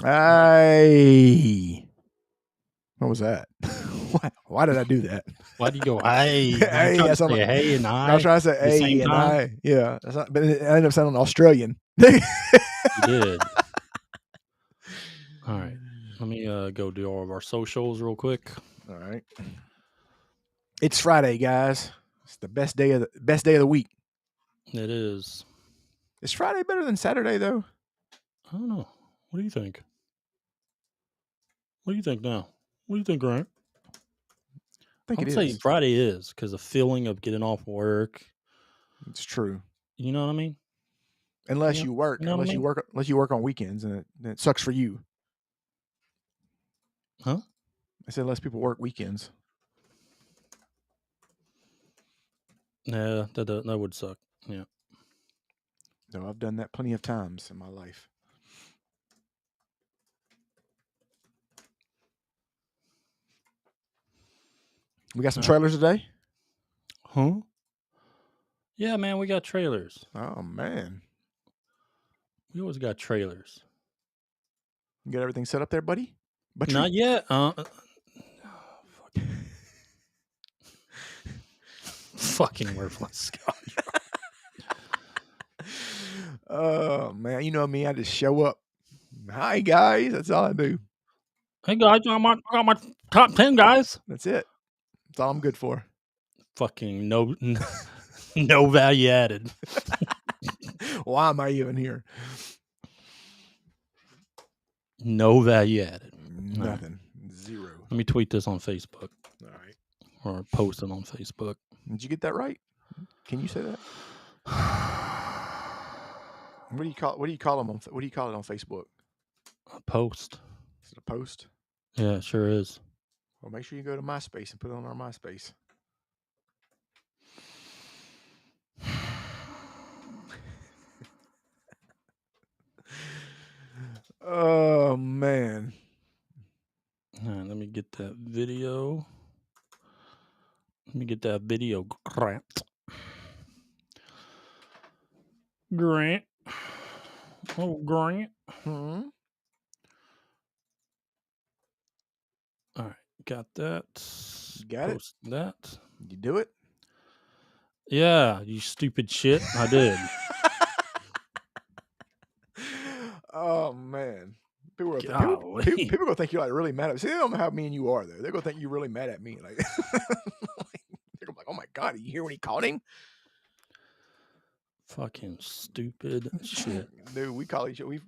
Hey, what was that? Why did I do that? Why do you go, hey? Hey, You that's trying to say, like, hey and I? I was trying to say the same hey and time? I. Yeah, that's not, but it ended up sounding Australian. You did. All right. Let me go do all of our socials real quick. All right. It's Friday, guys. It's the best day of the week. It is. Is Friday better than Saturday though? I don't know. What do you think? What do you think now? What do you think, Grant? I think I'm it saying is. Friday is because the feeling of getting off work. It's true. You know what I mean? Unless you work, you know what I mean? unless you work on weekends, and it sucks for you. Huh? I said unless people work weekends. Yeah, that would suck. Yeah. No, I've done that plenty of times in my life. We got some trailers today. Huh? Yeah, man, we got trailers. Oh man, We always got trailers. you got everything set up there, buddy? Not yet. Fucking worthless. Oh man, you know me. I just show up. Hi guys, that's all I do. Hey guys, I got my top 10 guys. That's it. That's all I'm good for. Fucking no value added. Why am I even here? No value added. Nothing. Zero. Let me tweet this on Facebook. All right. Or post it on Facebook. Did you get that right? Can you say that? What do you call them on? What do you call it on Facebook? A post. Is it a post? Yeah, it sure is. Well, make sure you go to MySpace and put it on our MySpace. Oh man. All right, let me get that video. Grant. Oh, Grant. Hmm. All right, got that. Got Post that. You do it? Yeah, you stupid shit. I did. Oh man. People gonna think you're like really mad at me. See, they don't know how mean you are though. They're gonna think you're really mad at me. Like they're like, oh my god, did you hear when he called him? Fucking stupid shit. Dude, we call each other. You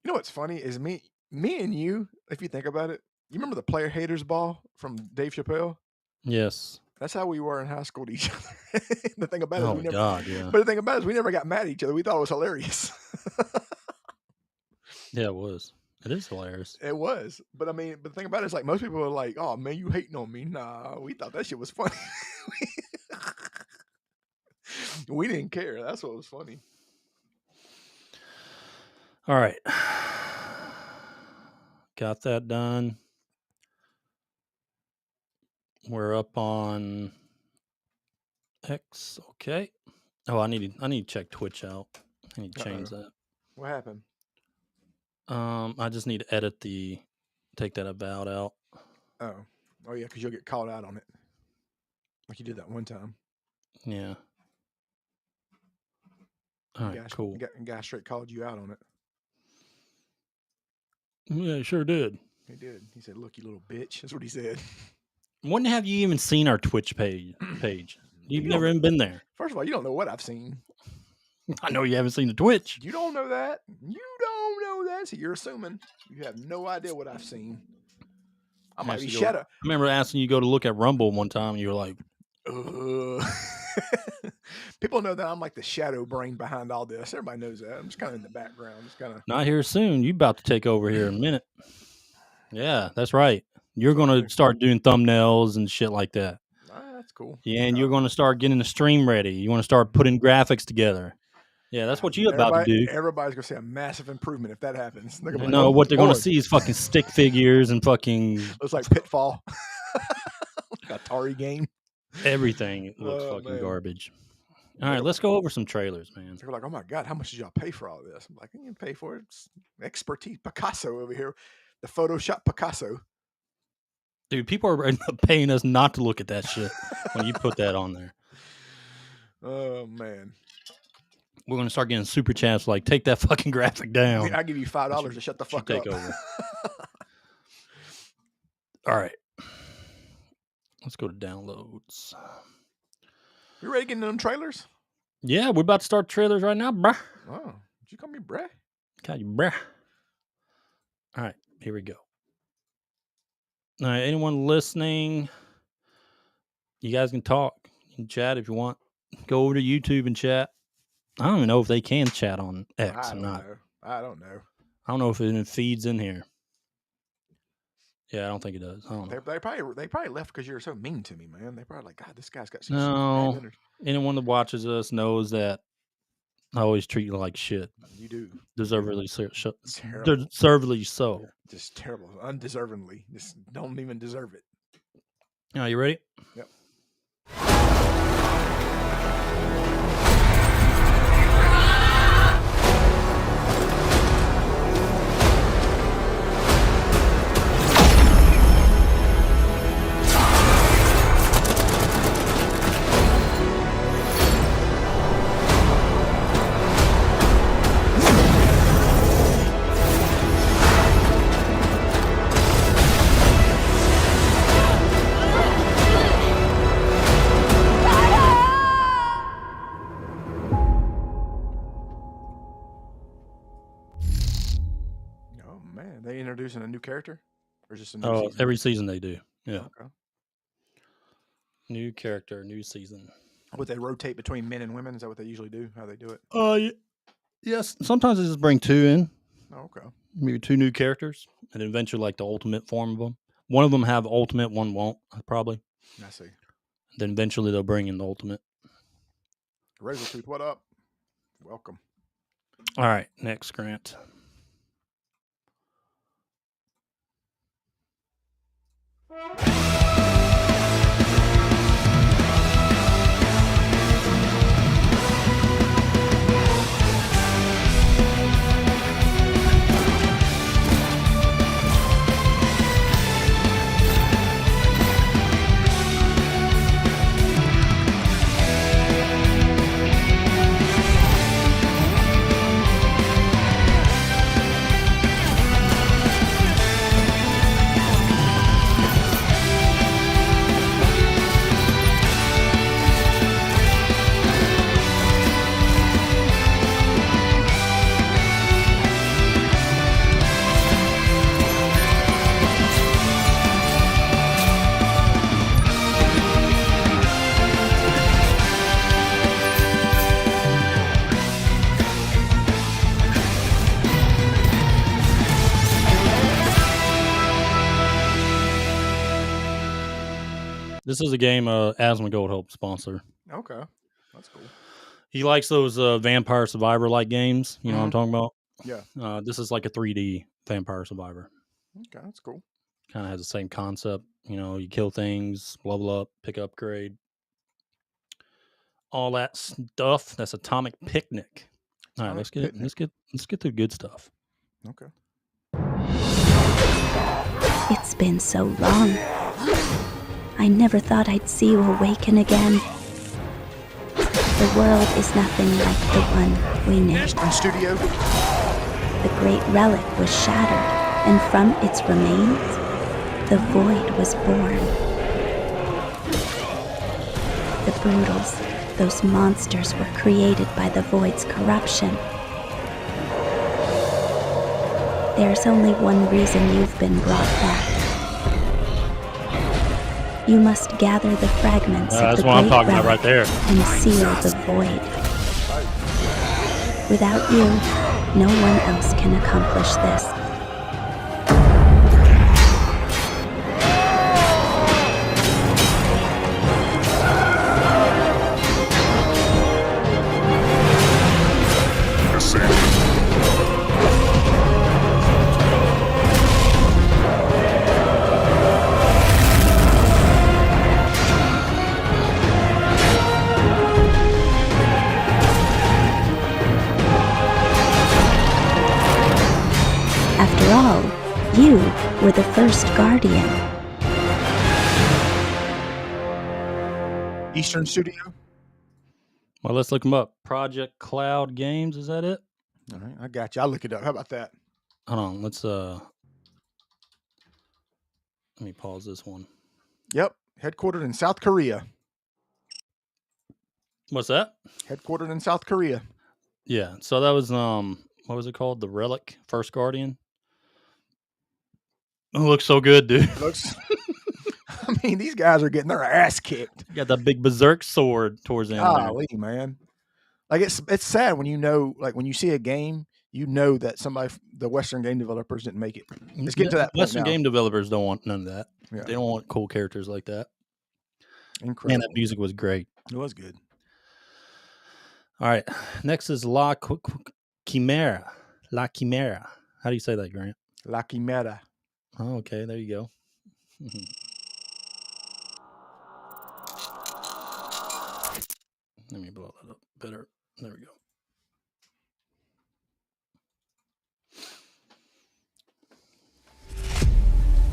know what's funny is me and you, if you think about it, you remember the player haters ball from Dave Chappelle? Yes. That's how we were in high school to each other. The thing about it is yeah. But the thing about it is we never got mad at each other. We thought it was hilarious. Yeah, it was. It is hilarious. It was. But I mean, but the thing about it is like most people are like, oh man, you hating on me. Nah, we thought that shit was funny. We didn't care. That's what was funny. All right. Got that done. We're up on X. Okay. Oh, I need to check Twitch out. I need to change that. What happened? I just need to take that about out. Oh yeah, because you'll get called out on it, like you did that one time. Yeah. All right, cool. Guy straight called you out on it. Yeah, he sure did. He did. He said, "Look, you little bitch." That's what he said. When have you even seen our Twitch page? You've never even been there. First of all, you don't know what I've seen. I know you haven't seen the Twitch. You don't know that. You don't know that. So you're assuming you have no idea what I've seen. I might be shadow. I remember asking you to go to look at Rumble one time, and you were like, People know that I'm like the shadow brain behind all this. Everybody knows that. I'm just kind of in the background. Just kind of not here soon. You about to take over here in a minute. Yeah, that's right. You're going to start doing thumbnails and shit like that. That's cool. Yeah, and you're going to start getting the stream ready. You want to start putting graphics together. Yeah, that's what you're about to do. Everybody's going to see a massive improvement if that happens. Like, no, what they're going to see is fucking stick figures and fucking... Looks like Pitfall. Like Atari game. Everything looks fucking garbage. All right, let's go over some trailers, man. They're like, oh my God, how much did y'all pay for all this? I'm like, I didn't pay for it. expertise. Picasso over here. The Photoshop Picasso. Dude, people are paying us not to look at that shit when you put that on there. Oh, man. We're going to start getting super chats like, take that fucking graphic down. I'll give you $5 to shut the fuck up. Over. All right. Let's go to downloads. You ready to get into them trailers? Yeah, we're about to start trailers right now, bruh. Oh, did you call me bruh? Call you bruh. All right, here we go. All right, anyone listening, you guys can talk. You can chat if you want. Go over to YouTube and chat. I don't even know if they can chat on X or not. I don't know. I don't know if it feeds in here. Yeah, I don't think it does. I don't know. They probably left because you're so mean to me, man. They probably like, God, this guy's got some no. Anyone that watches us knows that I always treat you like shit. You do. Deservedly so. Deservedly so. Just terrible. Undeservingly. Just don't even deserve it. Are you ready? Yep. Introducing a new character, or just a new season? Every season they do. Yeah. Okay. New character, new season. Would they rotate between men and women? Is that what they usually do? How they do it? Yes. Sometimes they just bring two in. Oh, okay. Maybe two new characters, and eventually like the ultimate form of them. One of them have ultimate, one won't. Probably. I see. Then eventually they'll bring in the ultimate. Razortooth, what up? Welcome. All right, next Grant. This is a game Asmongold helped sponsor. Okay. That's cool. He likes those Vampire Survivor-like games. You know what I'm talking about? Yeah. This is like a 3D Vampire Survivor. Okay, that's cool. Kind of has the same concept. You know, you kill things, level up, pick upgrade. All that stuff. That's Atomic Picnic. All right, let's get to the good stuff. Okay. It's been so long. I never thought I'd see you awaken again. The world is nothing like the one we knew. Studio. The great relic was shattered, and from its remains, the void was born. The Brutals, those monsters were created by the void's corruption. There's only one reason you've been brought back. You must gather the fragments of the great relic right there. And seal the void. Without you, no one else can accomplish this. After all, you were the first guardian. Eastern Studio. Well, let's look them up. Project Cloud Games, is that it? All right, I got you. I'll look it up. How about that? Hold on, let's let me pause this one. Yep, headquartered in South Korea. What's that? Headquartered in South Korea. Yeah, so that was what was it called? The Relic First Guardian. It looks so good, dude. Looks. I mean, these guys are getting their ass kicked. You got that big berserk sword towards the end. Golly, man. Like it's sad when you know, like when you see a game, you know that the Western game developers didn't make it. Let's get to that point Western now. game developers don't want none of that. Yeah. They don't want cool characters like that. Incredible. Man, that music was great. It was good. All right, next is 𝐾𝐸MERA. 𝐾𝐸MERA. How do you say that, Grant? 𝐾𝐸MERA. Oh, okay, there you go. Let me blow that up better. There we go.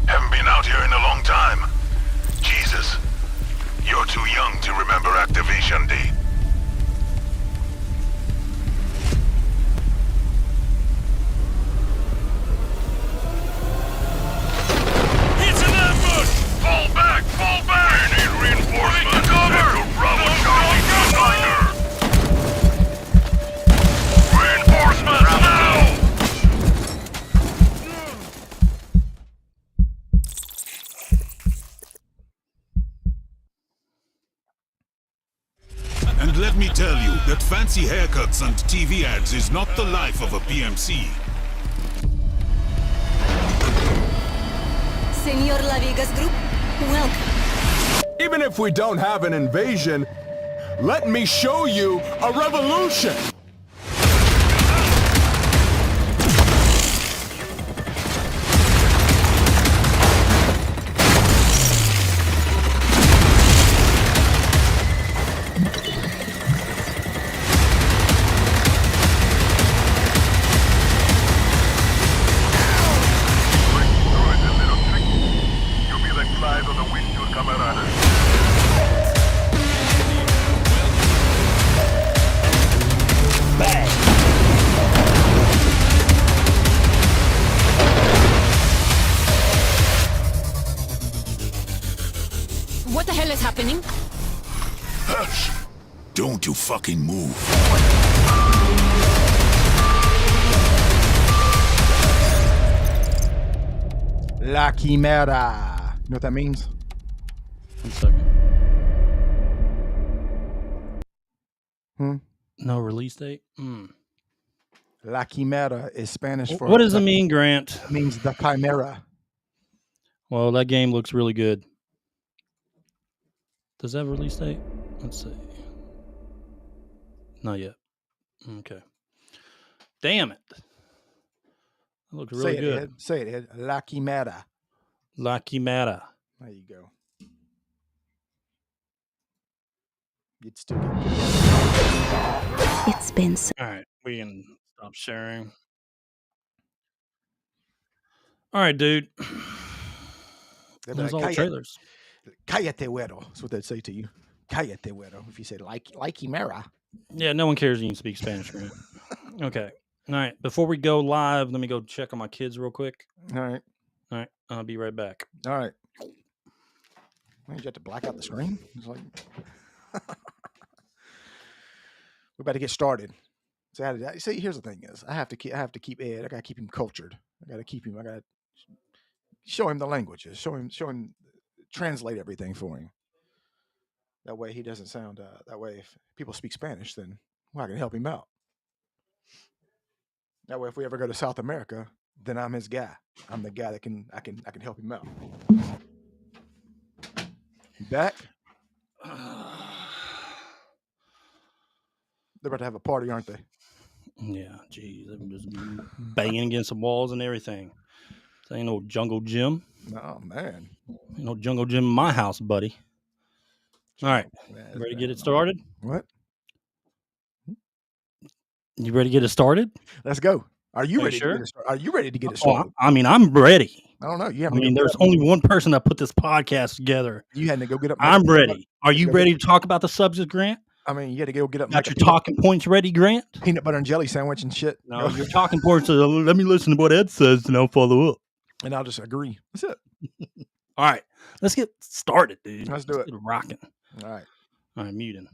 Haven't been out here in a long time. Jesus, you're too young to remember Activation Day. It's an ambush! Fall back! Fall back! We need reinforcements! Cover! Bravo Charlie Gunfighter! Reinforcements now! And let me tell you that fancy haircuts and TV ads is not the life of a PMC. Senor La Vegas Group, welcome. Even if we don't have an invasion, let me show you a revolution! You'll be like flies on the windshield, camarada. What the hell is happening? Hush! Don't you fucking move. 𝐾𝐸MERA. You know what that means? 1 second. Hmm? No release date? 𝐾𝐸MERA is Spanish for... What does it mean, Grant? It means the chimera. Well, that game looks really good. Does that have a release date? Let's see. Not yet. Okay. Damn it. That looks really good. Ed. Say it, Ed. 𝐾𝐸MERA. 𝐾𝐸MERA. There you go. You'd still get... It's been so. All right. We can stop sharing. All right, dude. Those all the trailers. Cállate, güero. That's what they'd say to you. Cállate, güero. If you say 𝐾𝐸MERA. Yeah, no one cares you can speak Spanish, Grant. Okay. All right. Before we go live, let me go check on my kids real quick. All right. All right. I'll be right back. All right. Well, you have to black out the screen? It's like... We're about to get started. So see, here's the thing: is I have to keep Ed. I gotta keep him cultured. I gotta show him the languages. Show him, translate everything for him. That way he doesn't sound. That way, if people speak Spanish, then I can help him out. That way, if we ever go to South America, then I'm his guy. I'm the guy that I can help him out. You back? They're about to have a party, aren't they? Yeah, geez, I'm just banging against the walls and everything. This ain't no jungle gym. Oh man, Ain't no jungle gym in my house, buddy. All right, ready to get it started? What? You ready to get it started? Let's go. Are you Are you ready sure? to get it started? Are you ready to get it Oh, started? I mean, I'm ready. I don't know. You I have to mean, go there's get up. only one person that put this podcast together. You had to go get up. I'm ready. Are you ready to talk about the subject, Grant? I mean, you had to go get up. Got your talking points ready, Grant? Peanut butter and jelly sandwich and shit. No, your talking points are, let me listen to what Ed says and I'll follow up. And I'll just agree. That's it. All right, let's get started, dude. Let's do it. Get rocking. All right. All right, muting.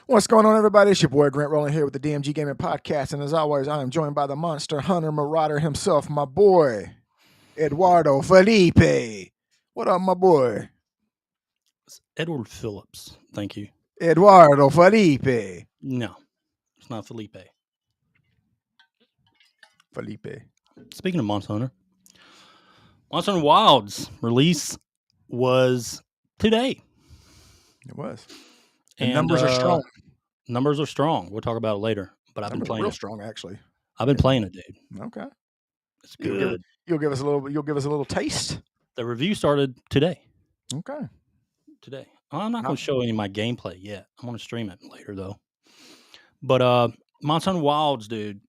What's going on, everybody? It's your boy Grant Rolling here with the DMG Gaming Podcast, and as always, I am joined by the monster hunter marauder himself, my boy Eduardo Felipe. What up, my boy? It's Edward Phillips. Thank you. Eduardo Felipe. No, it's not Felipe. Felipe. Speaking of Monster Hunter, Monster Hunter Wilds release was today. It was. And numbers are strong. Numbers are strong. We'll talk about it later. But I've been playing real it. Strong, actually. I've been playing it, dude. Okay. It's good. You'll give us a little taste. The review started today. Okay. Today. I'm not going to show any of my gameplay yet. I'm going to stream it later, though. But Monster Hunter Wilds, dude,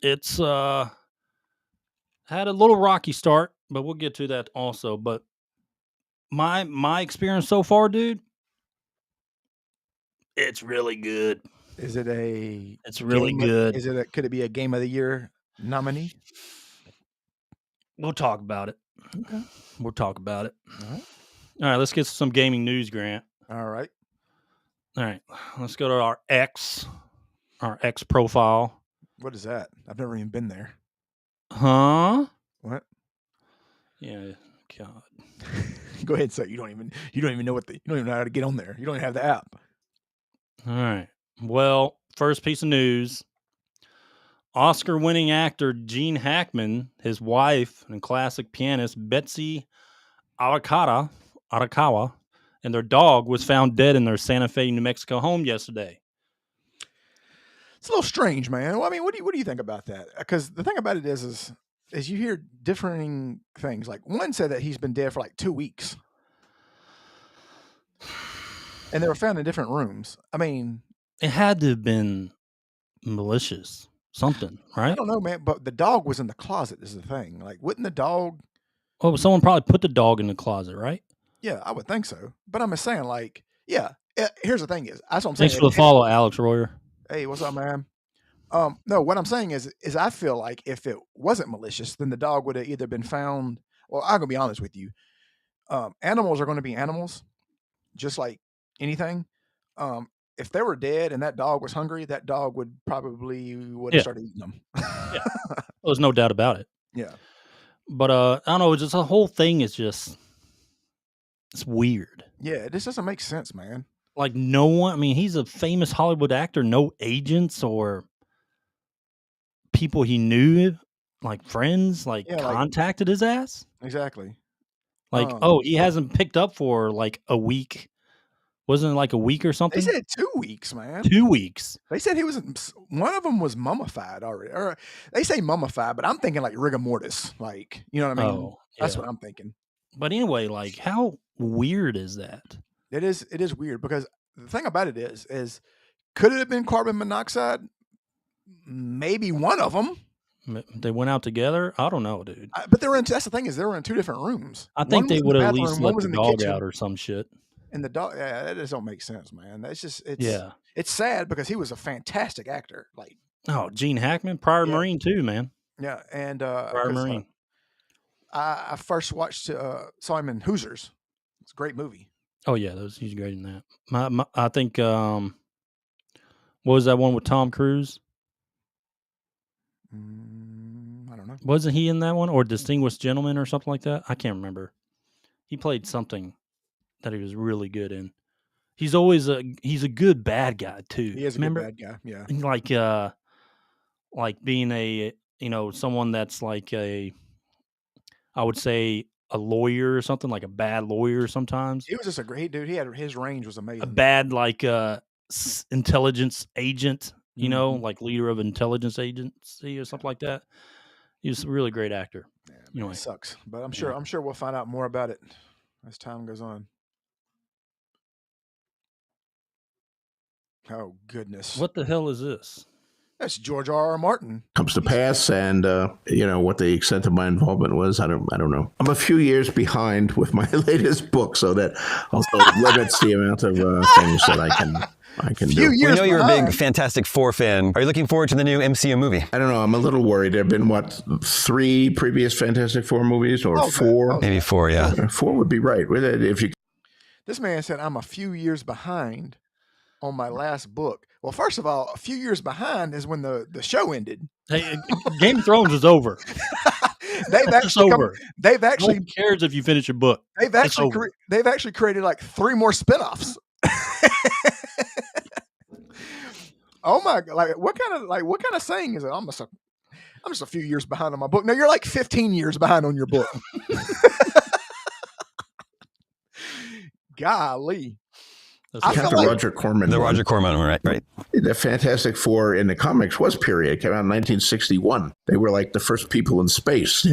it's had a little rocky start, but we'll get to that also. But my experience so far, dude, it's really good. Is it a? It's really good. Could it be a Game of the Year nominee? We'll talk about it. Okay. We'll talk about it. All right. Let's get some gaming news, Grant. All right. Let's go to our X profile. What is that? I've never even been there. Huh? What? Yeah. God. Go ahead, sir. You don't even know you don't even know how to get on there. You don't even have the app. All right. Well, first piece of news. Oscar-winning actor Gene Hackman, his wife and classic pianist Betsy Arakawa, and their dog was found dead in their Santa Fe, New Mexico home yesterday. It's a little strange, man. Well, I mean, what do you think about that? Because the thing about it is you hear differing things. Like one said that he's been dead for like 2 weeks. And they were found in different rooms. I mean, it had to have been malicious, something, right? I don't know, man. But the dog was in the closet. Is the thing. Like, wouldn't the dog? Oh, someone probably put the dog in the closet, right? Yeah, I would think so. But I'm just saying, like, yeah. Here's the thing: that's what I'm saying. Thanks for the follow, Alex Royer. Hey, what's up, man? No, what I'm saying is I feel like if it wasn't malicious, then the dog would have either been found. Well, I'm gonna be honest with you. Animals are going to be animals, just like anything. If they were dead and that dog was hungry, that dog would have started eating them. Yeah. There's no doubt about it. Yeah. But I don't know, just the whole thing is just it's weird. Yeah, this doesn't make sense, man. Like no one, I mean, he's a famous Hollywood actor, no agents or people he knew, like friends, contacted his ass. Exactly. Like, he hasn't picked up for like a week. Wasn't it like a week or something? They said 2 weeks, man. 2 weeks. They said one of them was mummified already. Or they say mummified, but I'm thinking like rigor mortis. Like, you know what I mean? Oh, That's yeah. what I'm thinking. But anyway, like, how weird is that? It is weird because the thing about it is could it have been carbon monoxide? Maybe one of them. They went out together. I don't know, dude. But that's the thing is they were in 2 different rooms. I think they would have at least let the dog out or some shit. And the dog, yeah, that just don't make sense, man. That's just it's sad because he was a fantastic actor. Like, Gene Hackman, prior Marine too, man. Yeah, and prior Marine. I first saw him in Hoosiers. It's a great movie. Oh yeah, he's great in that. I think what was that one with Tom Cruise? I don't know. Wasn't he in that one or Distinguished Gentleman or something like that? I can't remember. He played something that he was really good in. He's a good bad guy too. He is a good bad guy. Yeah. Like being a someone that's like a I would say a lawyer or something, like a bad lawyer sometimes. He was just a great dude. His range was A amazing. bad like intelligence agent, you know, like leader of intelligence agency or something like that. He was a really great actor. Yeah, man, Anyway. it sucks, but I'm sure we'll find out more about it as time goes on. Oh goodness! What the hell is this? That's George R.R. Martin. Comes to pass, and what the extent of my involvement was, I don't know. I'm a few years behind with my latest book, so that also limits the amount of things that I can do. We know you're a big Fantastic Four fan. Are you looking forward to the new MCU movie? I don't know. I'm a little worried. There have been 3 previous Fantastic Four movies, or 4? Maybe 4, yeah. 4 would be right. If you. This man said, "I'm a few years behind on my last book." Well, first of all, a few years behind is when the show ended. Hey, Game of Thrones is over. They've actually over. They've actually. No one cares if you finish your book. They've actually created like 3 more spinoffs. Oh my god! Like what kind of saying is it? I'm just a few years behind on my book. No, you're like 15 years behind on your book. Golly. I feel like Roger Corman. The Roger Corman one, right? The Fantastic Four in the comics was period. It came out in 1961. They were like the first people in space.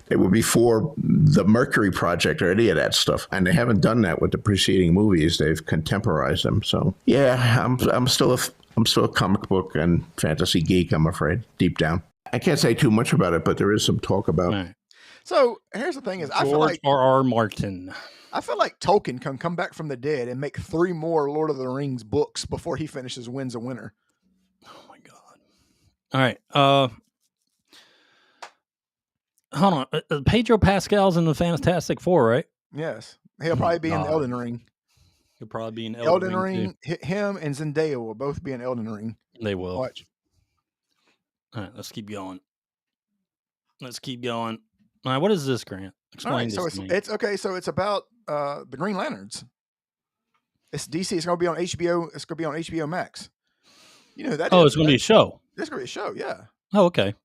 They were before the Mercury Project or any of that stuff. And they haven't done that with the preceding movies. They've contemporized them. So yeah, I'm still a comic book and fantasy geek, I'm afraid, deep down. I can't say too much about it, but there is some talk about. Right. So here's the thing: is I feel George like R.R. Martin. I feel like Tolkien can come back from the dead and make 3 more Lord of the Rings books before he finishes Winds of Winter. Oh my god! All right, hold on. Pedro Pascal's in the Fantastic Four, right? Yes, he'll probably be in Elden Ring. He'll probably be in Elden Ring. Him and Zendaya will both be in Elden Ring. They will. Watch. All right, let's keep going. All right, what is this, Grant? Explain this to me. It's okay. So it's about the Green Lanterns. It's DC. It's going to be on HBO. It's going to be on HBO Max. You know that. Oh, it's going to be a show. It's going to be a show. Yeah. Oh, okay.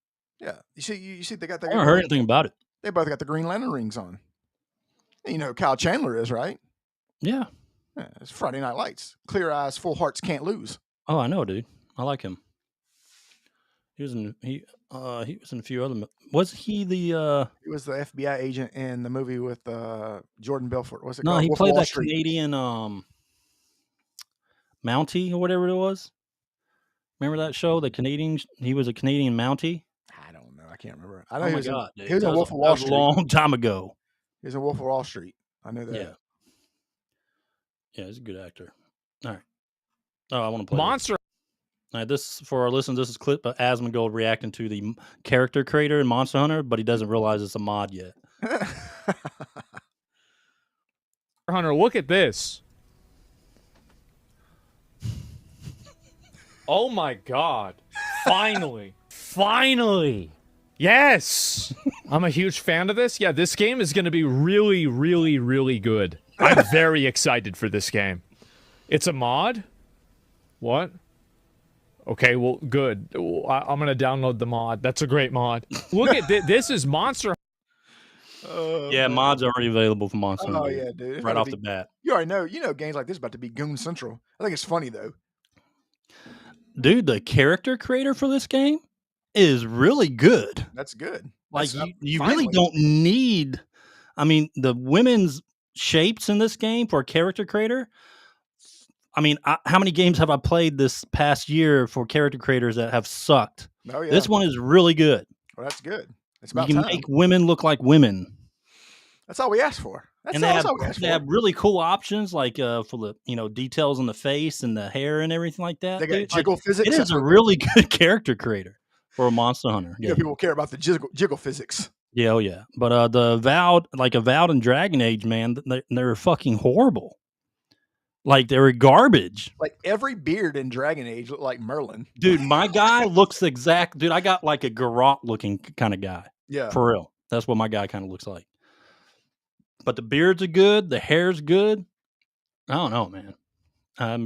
Yeah. You see, they got. I haven't heard anything about it. They both got the Green Lantern rings on. And you know who Kyle Chandler is, right? Yeah. It's Friday Night Lights. Clear eyes, full hearts can't lose. Oh, I know, dude. I like him. He was in a few other. Was he the? He was the FBI agent in the movie with Jordan Belfort. What's it no, called? he Wolf played of Wall that Street. Canadian Mountie or whatever it was. Remember that show? The Canadian. He was a Canadian Mountie. I don't know. I can't remember. I know Oh he my was. god, dude. He was in Wolf of That Wall was a Street. long time ago. He was in Wolf of Wall Street. I know that. Yeah. Yeah, he's a good actor. All right. Oh, I want to play Monster. This. All right, this for our listeners. This is a clip of Asmongold reacting to the character creator in Monster Hunter, but he doesn't realize it's a mod yet. Hunter, look at this. Oh my god. Finally. Finally. Yes. I'm a huge fan of this. Yeah, this game is going to be really, really, really good. I'm very excited for this game. It's a mod? What? Okay, well, good. I'm going to download the mod. That's a great mod. Look at this. This is Monster. Yeah, mods are already available for Monster Hunter. Oh yeah, dude. It's Right about off to the bat. You already know. You know, games like this is about to be Goon Central. I think it's funny though. Dude, the character creator for this game is really good. That's good. Like That's you finally. really don't need. I mean, the women's shapes in this game for a character creator. I mean, how many games have I played this past year for character creators that have sucked? Oh yeah. This one is really good. Well, that's good. It's You about can time. make women look like women. That's all we asked for. That's And all we asked they for. have really cool options like for the details on the face and the hair and everything like that. They got dude. jiggle physics. It is That's a what- really good character creator for a Monster Hunter. You know, people care about the jiggle physics. Yeah, oh yeah. But the Avowed and Dragon Age, man, they're fucking horrible. Like they're garbage. Like every beard in Dragon Age looked like Merlin. Dude, my guy looks exact. Dude, I got like a Garrote looking kind of guy. Yeah. For real. That's what my guy kind of looks like. But the beards are good. The hair's good. I don't know, man.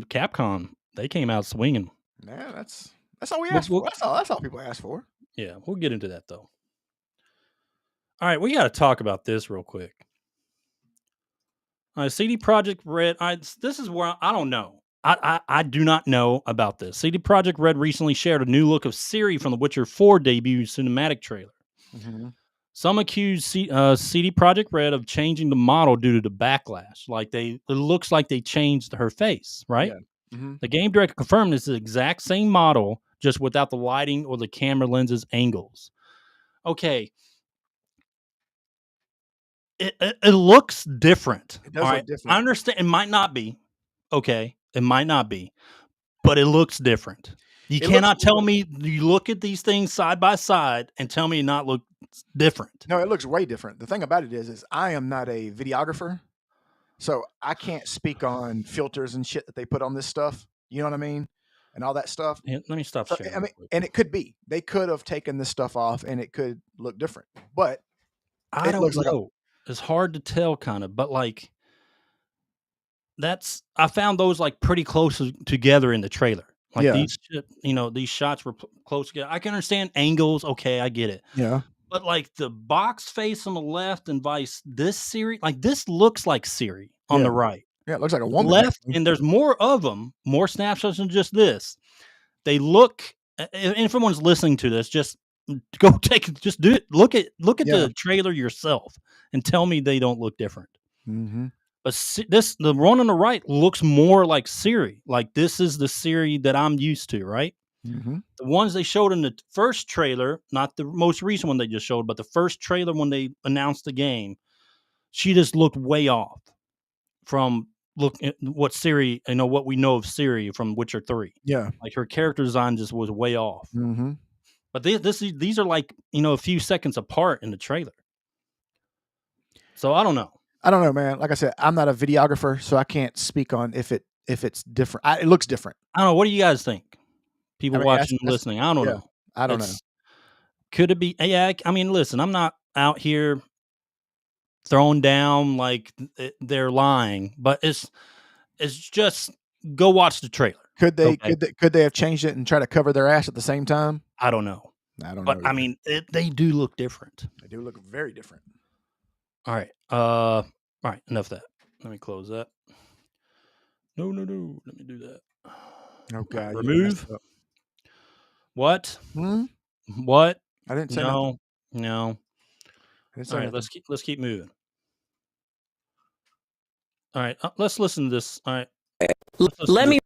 Capcom, they came out swinging. Man, that's all we asked for. That's all people asked for. Yeah, we'll get into that though. All right, we got to talk about this real quick. CD Projekt Red. This is where I don't know. I do not know about this. CD Projekt Red recently shared a new look of Ciri from the Witcher 4 debut cinematic trailer. Mm-hmm. Some accuse CD Projekt Red of changing the model due to the backlash. Like it looks like they changed her face, right? Yeah. Mm-hmm. The game director confirmed it's the exact same model, just without the lighting or the camera lenses angles. Okay. It looks different. It does look different. I understand it might not be. Okay. It might not be. But it looks different. You cannot tell me you look at these things side by side and tell me it not look different. No, it looks way different. The thing about it is I am not a videographer, so I can't speak on filters and shit that they put on this stuff. You know what I mean? And all that stuff. Let me stop sharing. I mean, and it could be. They could have taken this stuff off and it could look different. But I don't know. It's hard to tell, kind of, but like I found those like pretty close together in the trailer. Like these shots were close together. I can understand angles. Okay, I get it. Yeah. But like the box face on the left and this Ciri, like this looks like Ciri on the right. Yeah, it looks like a woman. Left, and there's more of them, more snapshots than just this. They look, and if anyone's listening to this, just go just do it. Look at the trailer yourself and tell me they don't look different. Mm-hmm. But the one on the right looks more like Ciri. Like this is the Ciri that I'm used to, right? Mm-hmm. The ones they showed in the first trailer, not the most recent one they just showed, but the first trailer when they announced the game, she just looked way off from what Ciri, what we know of Ciri from Witcher 3. Yeah. Like her character design just was way off. Mm-hmm. But these are like, a few seconds apart in the trailer. So I don't know. I don't know, man. Like I said, I'm not a videographer, so I can't speak on if it's different. It looks different. I don't know. What do you guys think? People watching and listening. I don't know. I don't know. Could it be? Yeah. I mean, listen, I'm not out here throwing down like they're lying, but it's just go watch the trailer. Could they have changed it and try to cover their ass at the same time? I don't know. But I mean, they do look different. They do look very different. All right. All right. Enough of that. Let me close that. No. Let me do that. Oh God. Remove. What? Hmm? What? I didn't say no. Nothing. No. All right. Let's keep moving. All right. Let's listen to this. All right. Let me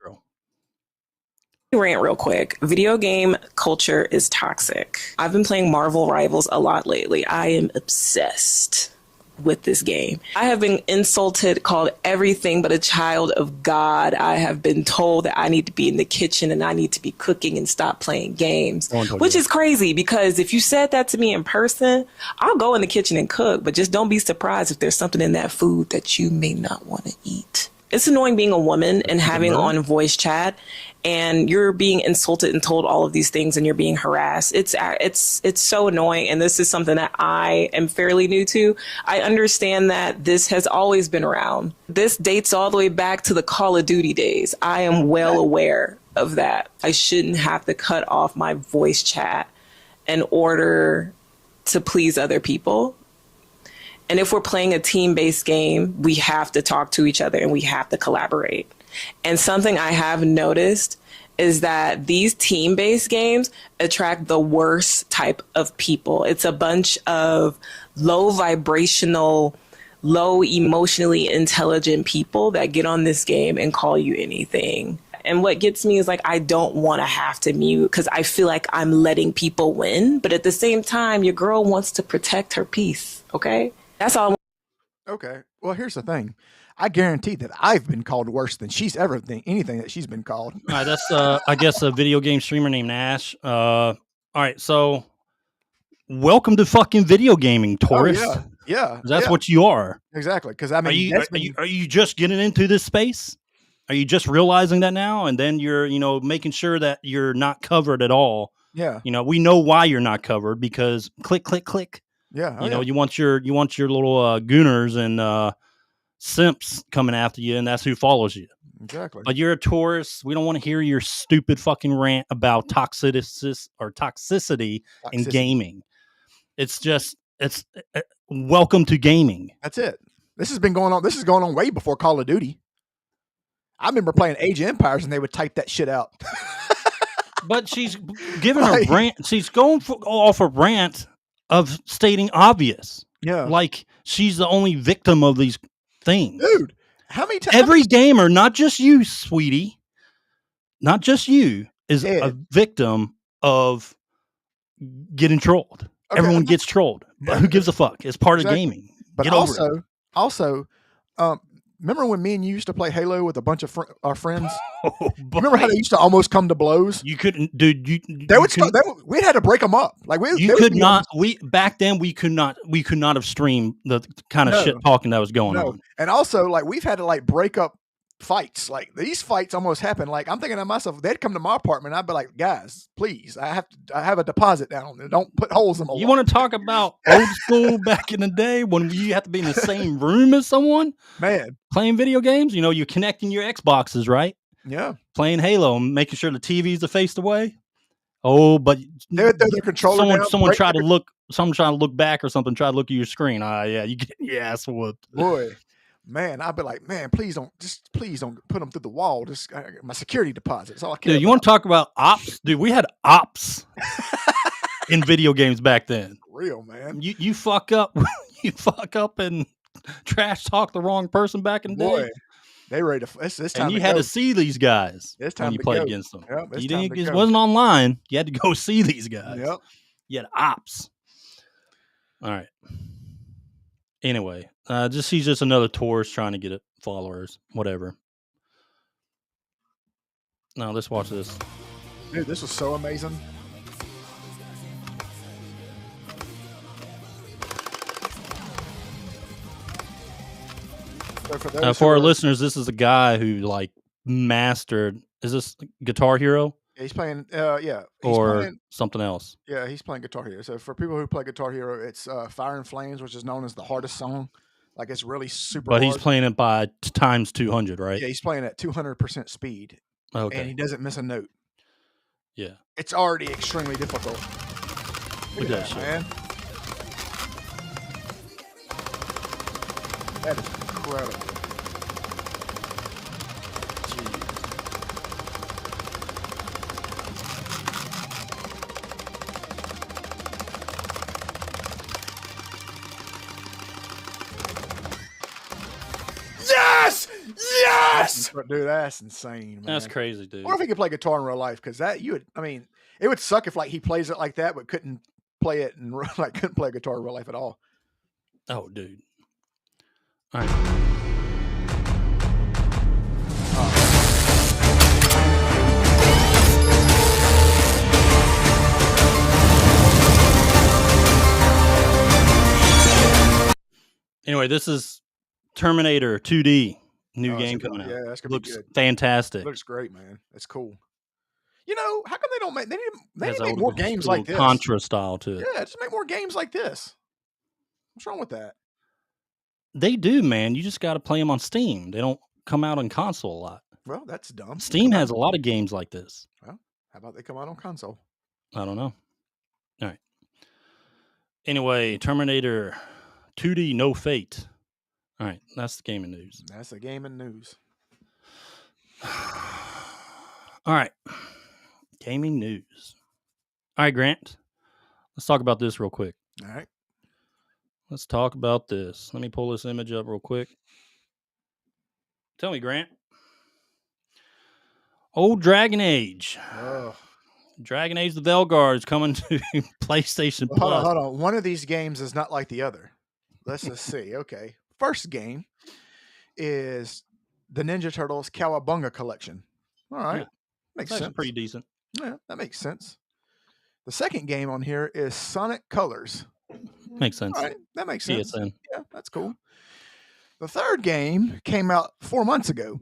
rant real quick. Video game culture is toxic. I've been playing Marvel Rivals a lot lately. I am obsessed with this game. I have been insulted, called everything but a child of God. I have been told that I need to be in the kitchen and I need to be cooking and stop playing games, which is crazy because if you said that to me in person, I'll go in the kitchen and cook, but just don't be surprised if there's something in that food that you may not want to eat. It's annoying being a woman and having on voice chat and you're being insulted and told all of these things and you're being harassed. It's so annoying. And this is something that I am fairly new to. I understand that this has always been around. This dates all the way back to the Call of Duty days. I am well aware of that. I shouldn't have to cut off my voice chat in order to please other people. And if we're playing a team-based game, we have to talk to each other and we have to collaborate. And something I have noticed is that these team-based games attract the worst type of people. It's a bunch of low vibrational, low emotionally intelligent people that get on this game and call you anything. And what gets me is like, I don't want to have to mute because I feel like I'm letting people win. But at the same time, your girl wants to protect her peace. Okay? That's all. Okay. Well, here's the thing. I guarantee that I've been called worse than she's ever anything that she's been called. All right, that's I guess a video game streamer named Ash. All right, so welcome to fucking video gaming, tourist. Oh, yeah. That's what you are. Exactly. Because I mean, are you just getting into this space? Are you just realizing that now, and then you're making sure that you're not covered at all? Yeah. We know why you're not covered because click, click, click. Yeah. You want your little gooners and simps coming after you, and that's who follows you. Exactly. But you're a tourist. We don't want to hear your stupid fucking rant about toxicity in gaming. It's just It's welcome to gaming. That's it. This has been going on. This is going on way before Call of Duty. I remember playing Age of Empires and they would type that shit out. But she's giving a rant. She's going off a rant of stating obvious. Yeah. Like she's the only victim of these things. Dude, how many times? Every gamer, not just you, sweetie, not just you, is a victim of getting trolled. Okay, everyone gets trolled. But who gives a fuck? It's part of gaming. But also, remember when me and you used to play Halo with a bunch of our friends? Remember how they used to almost come to blows? You couldn't, dude. We had to break them up. Like back then we could not have streamed the kind of shit talking that was going on. And also, like we've had to like break up fights. Like these fights almost happen. Like I'm thinking to myself, they'd come to my apartment. I'd be like, guys, please, I have a deposit down on there. Don't put holes in my wall. You want to talk about old school back in the day when you have to be in the same room as someone, man, playing video games? You know, you're connecting your Xboxes, right? Yeah, playing Halo and making sure the TVs are faced away. Oh, but they're controlling. Someone tried to look back or something. Try to look at your screen. Yeah, you get your ass whooped. Boy. Man, I'd be like, man, please don't put them through the wall. Just my security deposit. That's all I care. Dude, you want to talk about ops? Dude, we had ops in video games back then. Real, man. You fuck up, and trash talk the wrong person back in the day. They ready to. It's time. And you had to see these guys when you played against them. Yep, it wasn't online. You had to go see these guys. Yep. You had ops. All right. Anyway, she's just another tourist trying to get followers, whatever. Now let's watch this. Dude, this was so amazing. So for our listeners, this is a guy who like mastered. Is this Guitar Hero? Yeah, he's playing. Something else. Yeah, he's playing Guitar Hero. So for people who play Guitar Hero, it's Fire and Flames, which is known as the hardest song. Like it's really super. But hard. He's playing it by times 200, right? Yeah, he's playing at 200% speed. Okay. And he doesn't miss a note. Yeah. It's already extremely difficult. Look at that shit, man. That is incredible. Yes! Dude, that's insane, man. That's crazy, dude. I wonder if he could play guitar in real life, because it would suck if like he plays it like that, but couldn't play it and like couldn't play guitar in real life at all. Oh, dude. All right. Anyway, this is Terminator 2D. New game coming out. Yeah, that's gonna looks be good. Fantastic. Looks great, man. It's cool. You know, how come they don't make? They need to make more games like this. Contra style to it. Yeah, just make more games like this. What's wrong with that? They do, man. You just got to play them on Steam. They don't come out on console a lot. Well, that's dumb. Steam has a lot of games like this. Well, how about they come out on console? I don't know. All right. Anyway, Terminator 2D No Fate. All right, that's the gaming news. That's the gaming news. All right, gaming news. All right, Grant, let's talk about this real quick. All right. Let's talk about this. Let me pull this image up real quick. Tell me, Grant. Old Dragon Age. Oh. Dragon Age the Veilguard is coming to PlayStation Plus. Hold on. One of these games is not like the other. Let's just see. Okay. First game is the Ninja Turtles Cowabunga collection. All right. Yeah. Makes That's sense. Pretty decent. Yeah, that makes sense. The second game on here is Sonic Colors. Makes sense. All right. That makes sense. PSN. Yeah, that's cool. The third game came out 4 months ago.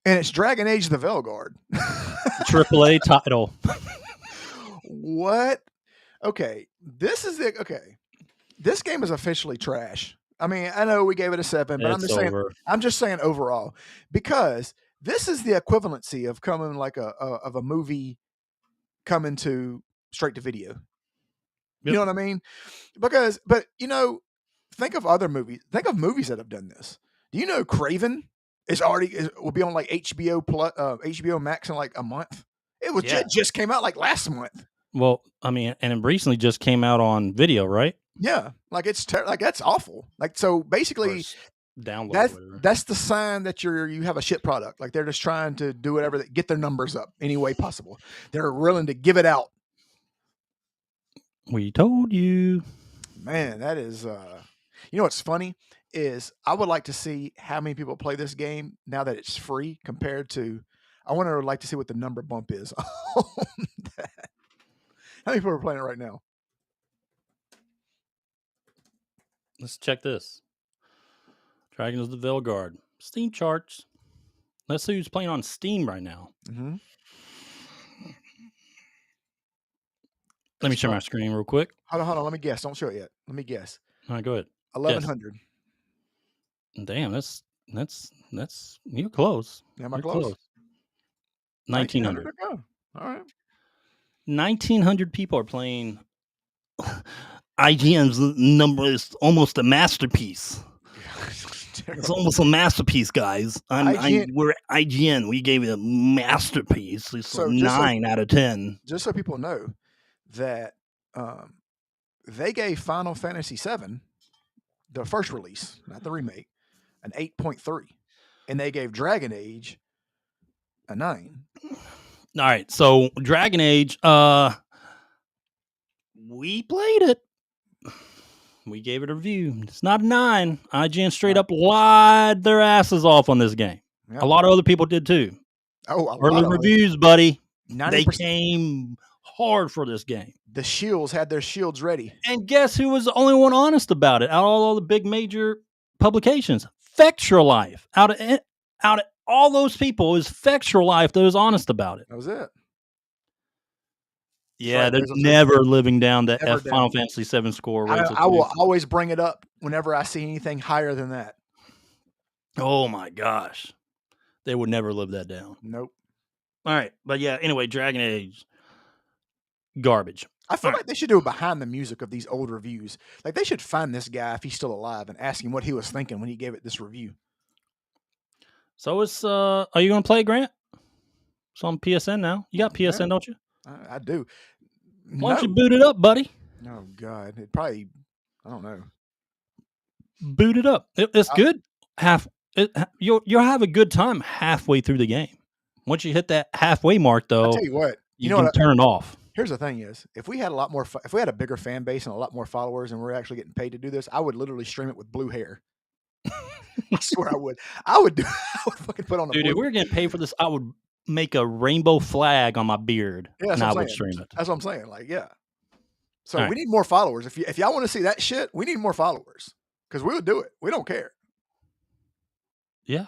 And it's Dragon Age the Veilguard. AAA title. What? Okay. This game is officially trash. I mean, I know we gave it a 7, but I'm just saying overall, because this is the equivalency of coming like of a movie coming to straight to video. You know what I mean? Because, but think of other movies. Think of movies that have done this. Do you know Craven will be on like HBO Max in like a month? It just came out like last month. Well, I mean, and it recently just came out on video, right? Yeah, like that's awful. Like, so basically, that's the sign that you have a shit product. Like, they're just trying to do whatever to get their numbers up any way possible. They're willing to give it out. We told you, man. That is, what's funny is I would like to see how many people play this game now that it's free compared to. I want to like to see what the number bump is on that. How many people are playing it right now? Let's check this. Dragons of the Veilguard. Steam charts. Let's see who's playing on Steam right now. Mm-hmm. Let me share my screen real quick. Hold on. Let me guess. Don't show it yet. Let me guess. All right, go ahead. 1,100. Damn, that's you're close. Yeah, am I close? 1,900. All right. 1,900 people are playing. IGN's number is almost a masterpiece. It's almost a masterpiece, guys. We're IGN. We gave it a masterpiece. It's a 9 out of 10. Just so people know that they gave Final Fantasy VII, the first release, not the remake, an 8.3, and they gave Dragon Age a 9. All right, so Dragon Age, we played it. We gave it a review. It's not a 9. IGN straight up lied their asses off on this game. Yep. A lot of other people did too. Early reviews, buddy. 90%. They came hard for this game. The shields had their shields ready. And guess who was the only one honest about it? Out of all the big major publications, Fectra Life. Out of all those people, it was Fectra Life that was honest about it. That was it. Yeah, they're never living down to Final Fantasy VII score. I will always bring it up whenever I see anything higher than that. Oh my gosh. They would never live that down. Nope. All right. But yeah, anyway, Dragon Age, garbage. I feel like they should do it behind the music of these old reviews. Like, they should find this guy, if he's still alive, and ask him what he was thinking when he gave it this review. So it's, are you going to play, Grant? It's on PSN now. You got PSN, don't you? I do. Why don't you boot it up, buddy? Oh, God. It probably, I don't know. Boot it up. It's good. You'll have a good time halfway through the game. Once you hit that halfway mark, though, I'll tell you what. You can turn it off. Here's the thing is, if we had if we had a bigger fan base and a lot more followers and we're actually getting paid to do this, I would literally stream it with blue hair. I swear I would. I would fucking put on a Dude, if we were getting paid for this, I would make a rainbow flag on my beard, and I would stream it. That's what I'm saying. Like, yeah. So we need more followers. If y'all want to see that shit, we need more followers because we would do it. We don't care. Yeah.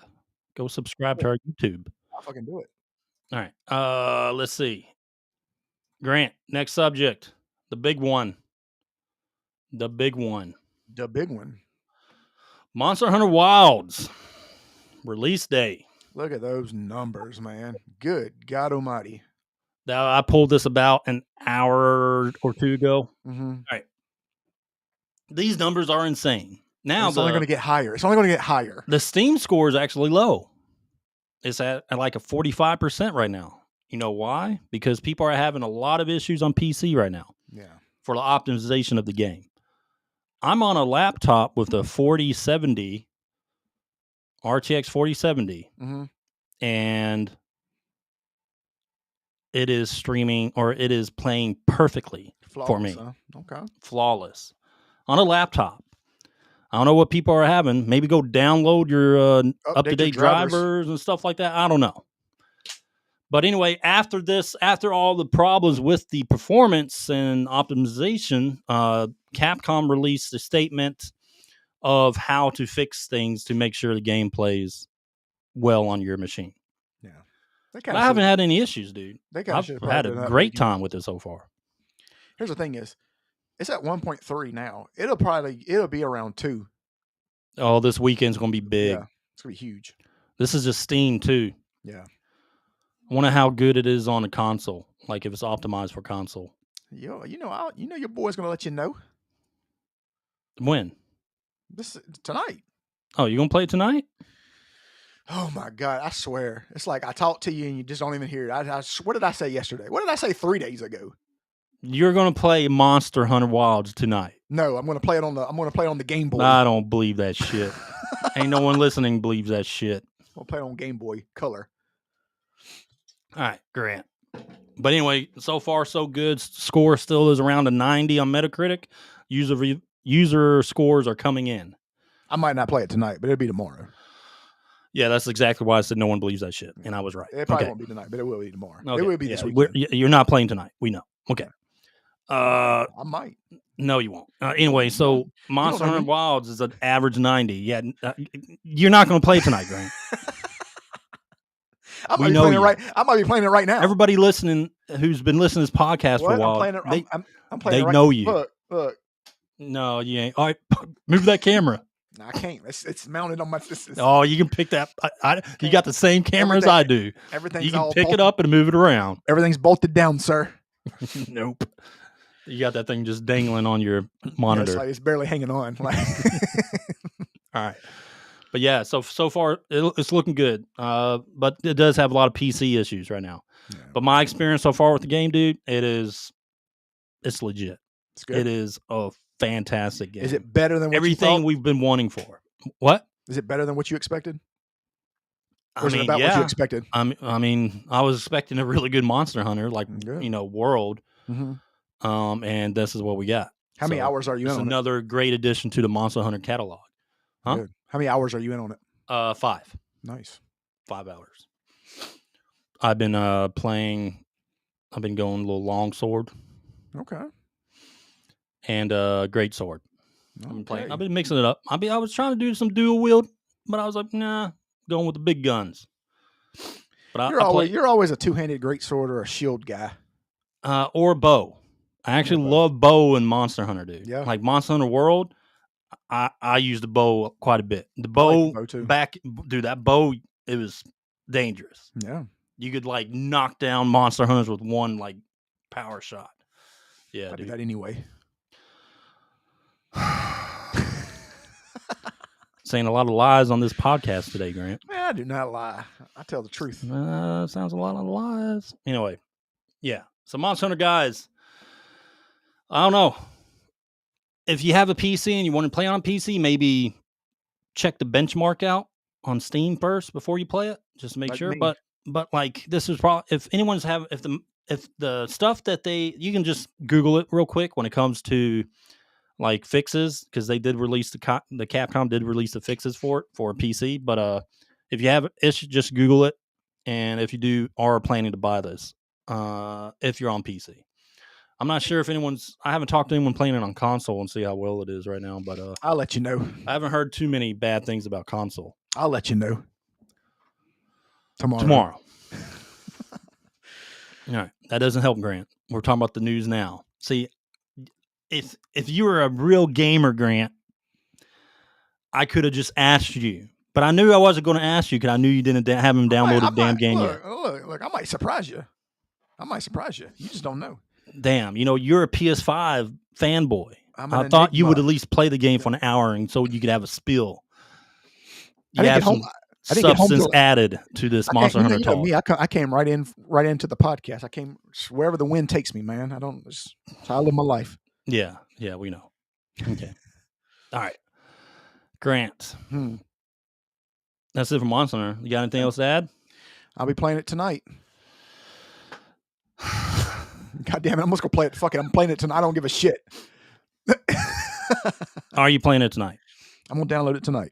Go subscribe to our YouTube. I'll fucking do it. All right. Let's see. Grant, next subject. The big one. The big one. Monster Hunter Wilds. Release day. Look at those numbers, man. Good God Almighty. Now, I pulled this about an hour or two ago. Mm-hmm. All right. These numbers are insane. Now it's only going to get higher. It's only going to get higher. The Steam score is actually low. It's at like a 45% right now. You know why? Because people are having a lot of issues on PC right now. Yeah. For the optimization of the game. I'm on a laptop with a 4070 RTX 4070, and it is streaming, or it is playing perfectly for me. Huh? Okay. Flawless. On a laptop. I don't know what people are having. Maybe go download your up-to-date drivers and stuff like that. I don't know. But anyway, after all the problems with the performance and optimization, Capcom released a statement of how to fix things to make sure the game plays well on your machine. Yeah. I haven't had any issues, dude. I've had a great time with it so far. Here's the thing is, it's at 1.3 now. It'll be around 2. Oh, this weekend's going to be big. Yeah, it's going to be huge. This is just Steam, too. Yeah. I wonder how good it is on a console, like if it's optimized for console. Yo, you know your boy's gonna let you know When? this tonight. Oh, you gonna play it tonight? Oh my God, I swear. It's like I talk to you and you just don't even hear it. What did I say yesterday? What did I say 3 days ago? You're gonna play Monster Hunter Wilds tonight. No, I'm gonna play it on the Game Boy. I don't believe that shit. Ain't no one listening believes that shit. I'll play it on Game Boy Color. All right, Grant. But anyway, so far so good. Score still is around a 90 on Metacritic. User scores are coming in. I might not play it tonight, but it'll be tomorrow. Yeah, that's exactly why I said no one believes that shit, and I was right. It probably won't be tonight, but it will be tomorrow. Okay. It will be this weekend. You're not playing tonight. We know. Okay. I might. No, you won't. Anyway, so Monster Hunter Wilds is an average 90. Yeah, you're not going to play tonight, Grant. I might be playing it right now. Everybody listening who's been listening to this podcast for a while, I'm playing it right. know you. Look. No, you ain't. All right, move that camera. No, I can't. It's mounted on my. You can pick that. You got the same camera as I do. Everything's you can all pick it up and move it around. Everything's bolted down, sir. Nope. You got that thing just dangling on your monitor. It's barely hanging on. All right. But yeah, so far it's looking good. But it does have a lot of PC issues right now. Yeah. But my experience so far with the game, dude, it's legit. It's good. It is a fantastic game. Is it better than what everything we've been wanting for? What? Is it better than what you expected? Or is it about what you expected? I mean, I was expecting a really good Monster Hunter, like world. Mm-hmm. And this is what we got. How many hours are you in on another great addition to the Monster Hunter catalog. Huh? Good. How many hours are you in on it? 5. Nice. 5 hours. I've been playing. I've been going a little long sword. Okay. And great sword. Okay. I've been mixing it up. I was trying to do some dual wield, but I was like, nah, going with the big guns. But you're always a 2-handed great sword or a shield guy. Or a bow. I actually love bow in Monster Hunter, dude. Yeah. Like Monster Hunter World, I use the bow quite a bit. The bow, that bow, it was dangerous. Yeah. You could like knock down Monster Hunters with one like power shot. Yeah, I do that anyway. Saying a lot of lies on this podcast today, Grant. Man, I do not lie. I tell the truth. Sounds a lot of lies. Anyway, yeah. So Monster Hunter guys, I don't know. If you have a PC and you want to play on a PC, maybe check the benchmark out on Steam first before you play it, just to make sure. Me. But like this is probably if anyone's if the stuff that you can just Google it real quick when it comes to like fixes, because they did release the Capcom did release the fixes for it for a PC. But if you have it, just Google it, and if you are planning to buy this, if you're on PC. I'm not sure if I haven't talked to anyone playing it on console and see how well it is right now, but I'll let you know. I haven't heard too many bad things about console. I'll let you know. Tomorrow. All right. That doesn't help, Grant. We're talking about the news now. See, if you were a real gamer, Grant, I could have just asked you. But I knew I wasn't going to ask you because I knew you didn't have him download the damn game yet. Look, I might surprise you. You just don't know. Damn, you're a PS5 fanboy. I thought you would at least play the game for an hour, and so you could have a spill. You have some substance added to this Monster Hunter talk. Me, I came right into the podcast. I came wherever the wind takes me, man. That's how I live my life. Yeah, we know. Okay, all right, Grant. That's it for Monster Hunter. You got anything else to add? I'll be playing it tonight. God damn it, I'm just going to play it. Fuck it, I'm playing it tonight. I don't give a shit. Are you playing it tonight? I'm going to download it tonight.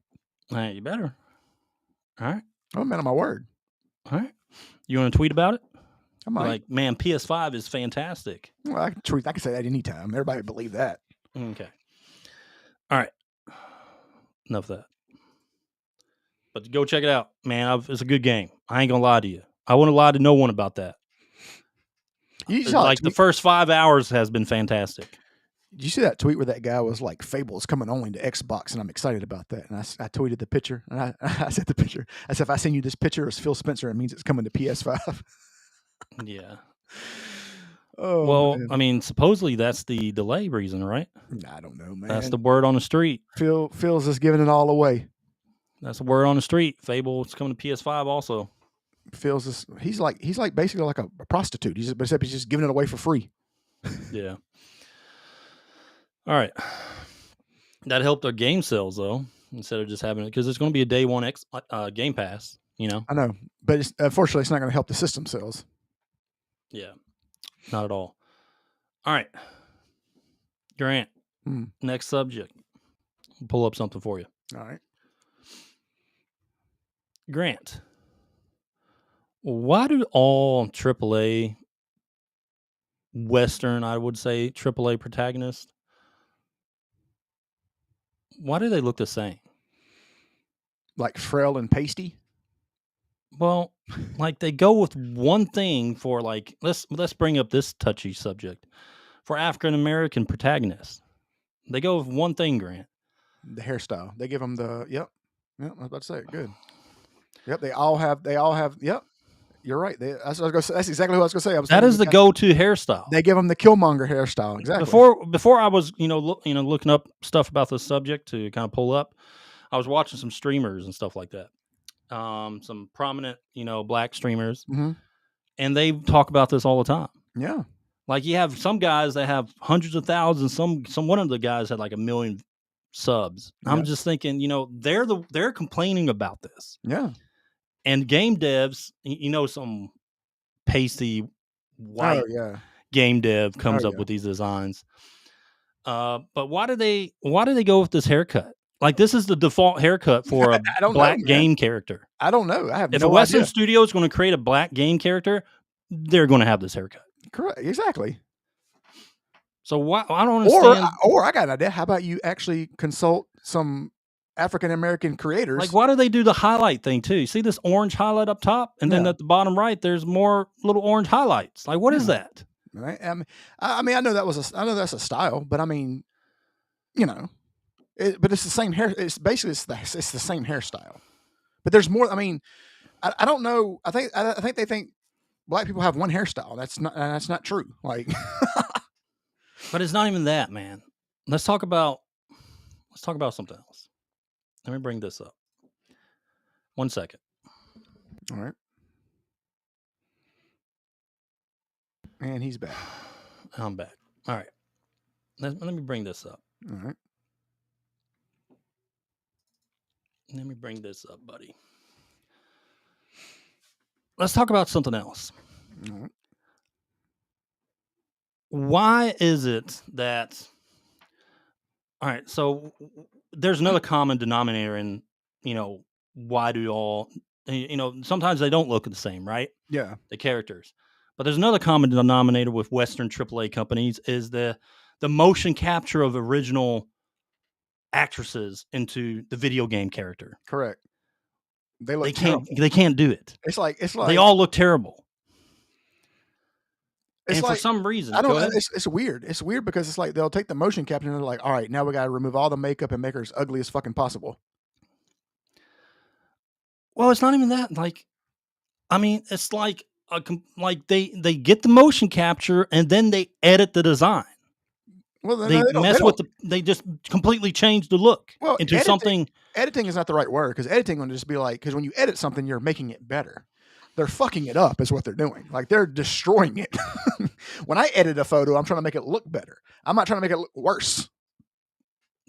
Hey, you better. All right. I'm a man of my word. All right. You want to tweet about it? I might. Like, man, PS5 is fantastic. Well, I can say that anytime. Everybody would believe that. Okay. All right. Enough of that. But go check it out, man. It's a good game. I ain't going to lie to you. I wouldn't lie to no one about that. The first 5 hours has been fantastic. Did you see that tweet where that guy was like, Fable's coming only to Xbox, and I'm excited about that. And I tweeted the picture, and I said the picture. I said, if I send you this picture as Phil Spencer, it means it's coming to PS5. Yeah. Oh, Well, man. I mean, supposedly that's the delay reason, right? I don't know, man. That's the word on the street. Phil's just giving it all away. That's the word on the street. Fable is coming to PS5 also. Phil's just he's like basically like a prostitute. Except he's just giving it away for free. Yeah. All right. That helped our game sales though, instead of just having it, because it's going to be a day one Game Pass. You know. I know, but unfortunately, it's not going to help the system sales. Yeah, not at all. All right, Grant. Next subject. I'll pull up something for you. All right, Grant. Why do all AAA Western, I would say, AAA protagonists, why do they look the same? Like frail and pasty? Well, like they go with one thing for like let's bring up this touchy subject. For African American protagonists, they go with one thing, Grant. The hairstyle. They give them the yep. I was about to say it. Good. Yep. They all have. Yep. You're right. That's exactly what I was going to say. That is the go-to hairstyle. They give them the Killmonger hairstyle. Exactly. Before I was looking up stuff about this subject to kind of pull up, I was watching some streamers and stuff like that. Some prominent black streamers, and they talk about this all the time. Yeah. Like you have some guys that have hundreds of thousands. Some one of the guys had like 1 million subs. Yeah. I'm just thinking, they're complaining about this. Yeah. And game devs, some pasty white game dev comes up with these designs. But why do they go with this haircut? Like this is the default haircut for a black game character. I don't know. I have if no a Western idea. studio is going to create a black game character, they're going to have this haircut. Correct. Exactly. So why I don't understand. Or I got an idea. How about you actually consult some African American creators? Like, why do they do the highlight thing too? You see this orange highlight up top, and then at the bottom right, there's more little orange highlights. Like, what is that? Right. I mean, I know that's a style, but I mean, but it's the same hair. It's basically it's the same hairstyle, but there's more. I mean, I don't know. I think they think black people have one hairstyle. That's not true. Like, but it's not even that, man. Let's talk about something else. Let me bring this up. 1 second. All right. And he's back. I'm back. All right. Let me bring this up. All right. Let me bring this up, buddy. Let's talk about something else. All right. Why is it that... All right, so there's another common denominator in, why do all... sometimes they don't look the same, right? Yeah. The characters. But there's another common denominator with Western AAA companies is the motion capture of original actresses into the video game character. Correct. They can't do it. It's like they all look terrible. And like, for some reason, I don't know. It's weird. It's weird because it's like they'll take the motion capture and they're like, all right, now we got to remove all the makeup and make her as ugly as fucking possible. Well, it's not even that. Like, I mean, it's like they get the motion capture and then they edit the design. Well, they just completely change the look into something. Editing is not the right word because editing would just be like, because when you edit something, you're making it better. They're fucking it up is what they're doing. Like they're destroying it. When I edit a photo, I'm trying to make it look better. I'm not trying to make it look worse.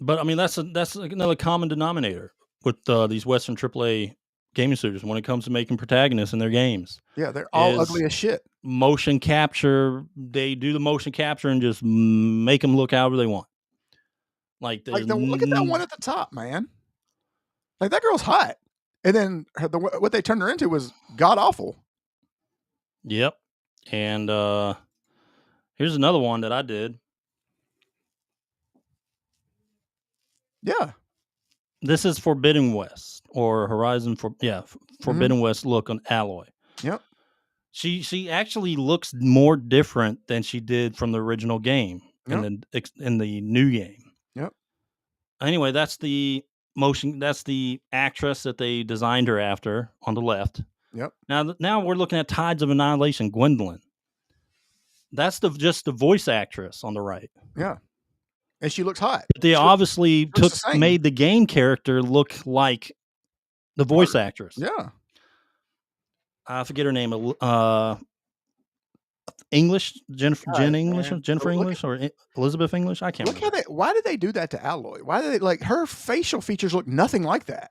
But I mean, that's another common denominator with these Western AAA gaming studios when it comes to making protagonists in their games. Yeah, they're all ugly as shit. Motion capture. They do the motion capture and just make them look however they want. Look at that one at the top, man. Like that girl's hot. And then what they turned her into was god awful. Yep. And here's another one that I did. Yeah. This is Forbidden West or Horizon Forbidden West look on Alloy. Yep. She actually looks more different than she did from the original game in the new game. Yep. Anyway, that's the actress that they designed her after on the left. Yep. Now we're looking at Tides of Annihilation, Gwendolyn. That's just the voice actress on the right. Yeah. And she looks hot. They obviously made the game character look like the voice actress. Yeah. I forget her name. English, Jennifer English, or Elizabeth English. I can't remember. Why did they do that to Alloy? Why did they her facial features look nothing like that?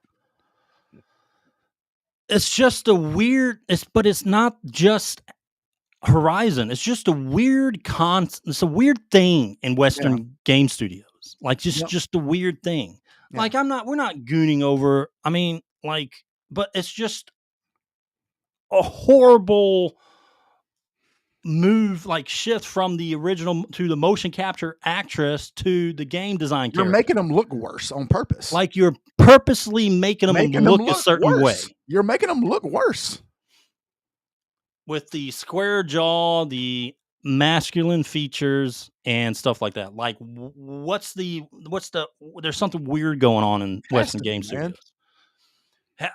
It's just a weird. But it's not just Horizon. It's just a weird It's a weird thing in Western game studios. Like just a weird thing. Yeah. Like we're not gooning over. I mean, but it's just a horrible move, shift from the original to the motion capture actress to the game design character. You're making them look worse on purpose. Like you're purposely making them look a certain way. You're making them look worse. With the square jaw, the masculine features and stuff like that. Like there's something weird going on in Western game studios.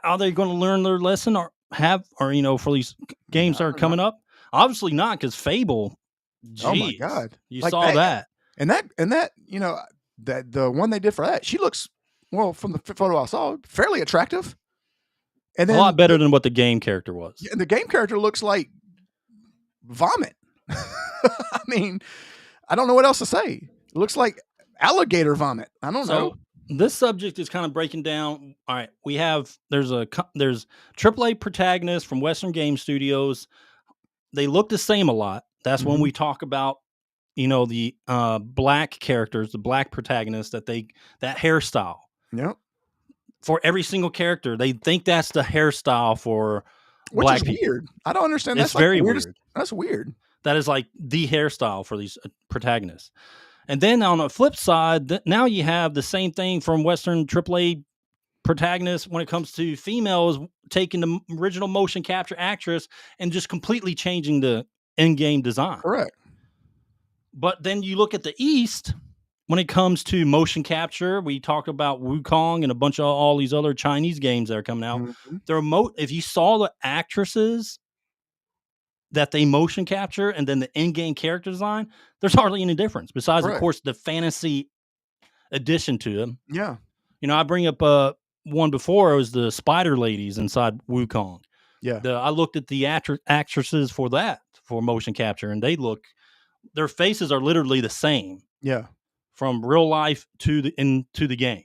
Are they going to learn their lesson or for these games that are coming up? Obviously not, because Fable. Geez, oh my God! You saw that, and that that the one they did for that, she looks from the photo I saw fairly attractive, and then a lot better than what the game character was. Yeah, and the game character looks like vomit. I mean, I don't know what else to say. It looks like alligator vomit. I don't know. This subject is kind of breaking down. All right, there's AAA Protagonists from Western Game Studios. They look the same a lot. That's when we talk about, the black characters, the black protagonists, that hairstyle. Yep. For every single character, they think that's the hairstyle for black people. Weird. I don't understand. It's very weird. That's weird. That is the hairstyle for these protagonists. And then on the flip side, now you have the same thing from Western AAA Protagonists when it comes to females, taking the original motion capture actress and just completely changing the in-game design. Correct. But then you look at the East, when it comes to motion capture, we talk about Wukong and a bunch of all these other Chinese games that are coming out. Mm-hmm. If you saw the actresses that they motion capture and then the in-game character design, there's hardly any difference besides, of course, the fantasy addition to them. Yeah. I bring up one before. It was the spider ladies inside Wukong. Yeah. I looked at the actresses for motion capture, and their faces are literally the same. Yeah. From real life to the game.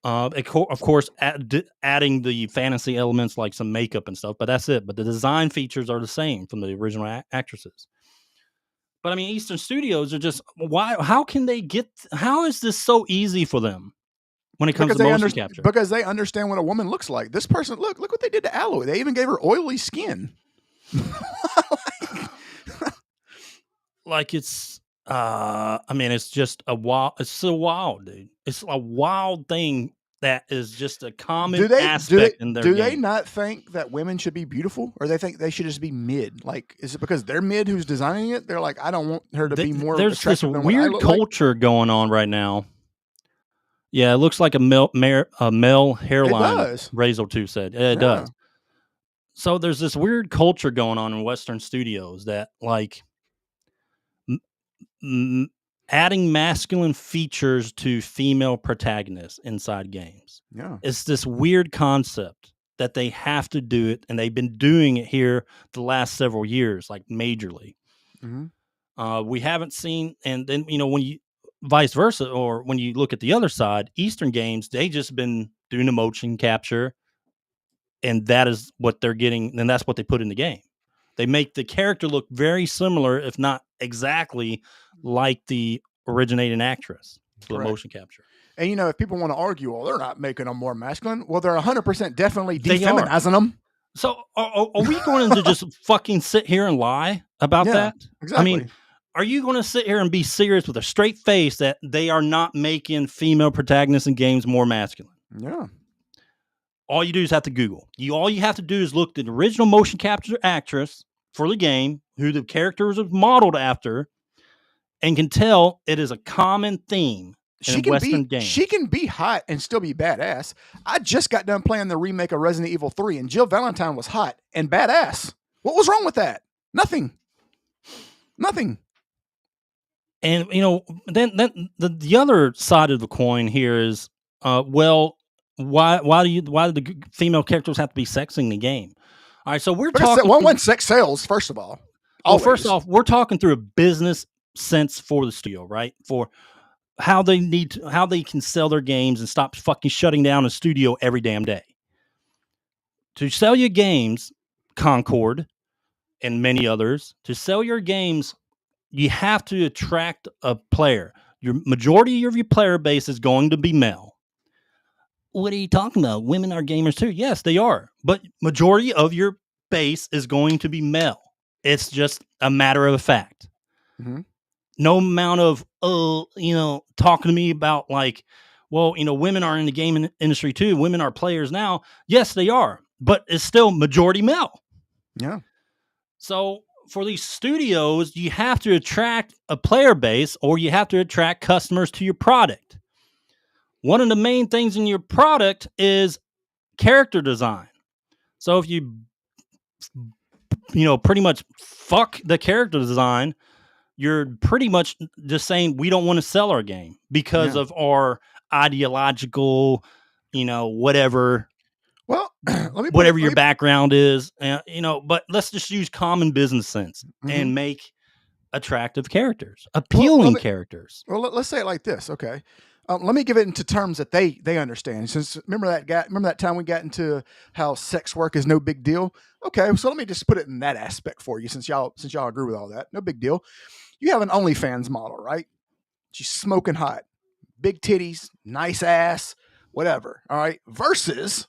Of course, adding the fantasy elements like some makeup and stuff, but that's it. But the design features are the same from the original actresses. But I mean, Eastern Studios are just how is this so easy for them when it comes to motion capture? Because they understand what a woman looks like. This person, look what they did to Alloy. They even gave her oily skin. It's it's just it's so wild, dude. It's a wild thing that is just a common aspect in their game. Do they not think that women should be beautiful, or they think they should just be mid? Is it because they're mid who's designing it? They're like, I don't want her to be more. There's this weird culture going on right now. Yeah, it looks like a male hairline. It does. Razor 2 said it does. So there's this weird culture going on in Western studios that adding masculine features to female protagonists inside games. Yeah. It's this weird concept that they have to do it, and they've been doing it here the last several years, majorly. Mm-hmm. We haven't seen, and then, when you vice versa, or when you look at the other side, Eastern games, they just been doing the motion capture, and that is what they're getting, and that's what they put in the game. They make the character look very similar, if not exactly like the originating actress for the motion capture. And, if people want to argue, well, they're not making them more masculine. Well, they're 100% definitely defeminizing them. So are we going to just fucking sit here and lie about that? Exactly. I mean, are you going to sit here and be serious with a straight face that they are not making female protagonists in games more masculine? Yeah. All you do is have to Google. All you have to do is look at the original motion capture actress for the game, who the characters are modeled after, and can tell it is a common theme in Western games. She can be hot and still be badass. I just got done playing the remake of Resident Evil 3, and Jill Valentine was hot and badass. What was wrong with that? Nothing. Nothing. And then the other side of the coin here is, well, why do the female characters have to be sexing the game? All right, so we're talking one sex sells, first of all. Well, first off, we're talking through a business sense for the studio, right? For how they can sell their games and stop fucking shutting down a studio every damn day. To sell your games, Concord and many others, to sell your games, you have to attract a player. Your majority of your player base is going to be male. What are you talking about? Women are gamers too. Yes, they are. But majority of your base is going to be male. It's just a matter of a fact. Mm-hmm. No amount of, talking to me about like, well, women are in the gaming industry too. Women are players now. Yes, they are. But it's still majority male. Yeah. So for these studios, you have to attract a player base or you have to attract customers to your product. One of the main things in your product is character design. So if you pretty much fuck the character design, you're pretty much just saying we don't want to sell our game because of our ideological, whatever. Well, whatever your background is, but let's just use common business sense and make attractive characters, appealing characters. Well, let's say it like this. Okay. Let me give it into terms that they understand. Since remember that time we got into how sex work is no big deal. Okay, so let me just put it in that aspect for you, since y'all agree with all that. No big deal. You have an OnlyFans model, right? She's smoking hot, big titties, nice ass, whatever. All right, versus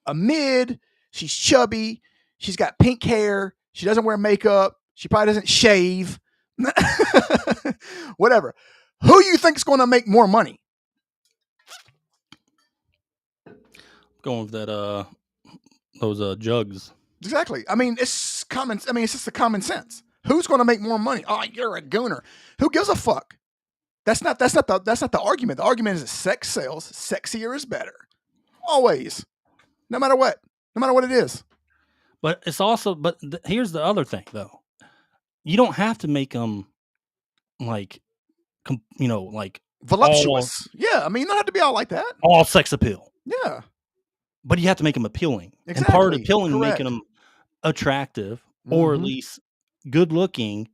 a mid. She's chubby. She's got pink hair. She doesn't wear makeup. She probably doesn't shave. Whatever. Who you think is going to make more money? Going with that, those jugs. Exactly. I mean, it's common. I mean, it's just the common sense. Who's going to make more money? Oh, you're a gooner. Who gives a fuck? That's not the argument. The argument is that sex sells. Sexier is better. Always. No matter what it is. But it's also, here's the other thing though. You don't have to make them like voluptuous. I mean, you don't have to be all like that. All sex appeal. Yeah. But you have to make them appealing. Exactly. And part of appealing is making them attractive or at least good looking.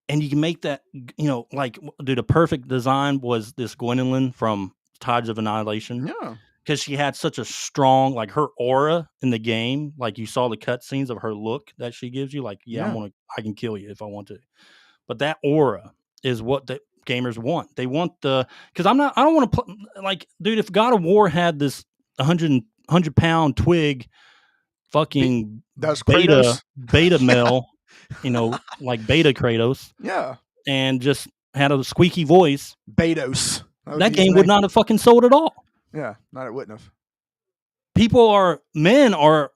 And you can make that, the perfect design was this Gwendolyn from Tides of Annihilation. Yeah. Because she had such a strong, her aura in the game. Like you saw the cutscenes of her look that she gives you. Like, I can kill you if I want to. But that aura is what the gamers want. They want because I don't want to play, dude, if God of War had this 100-pound twig fucking beta male, like beta Kratos. Yeah. And just had a squeaky voice. Betos. That game would not have fucking sold at all. Yeah, it wouldn't have. Men are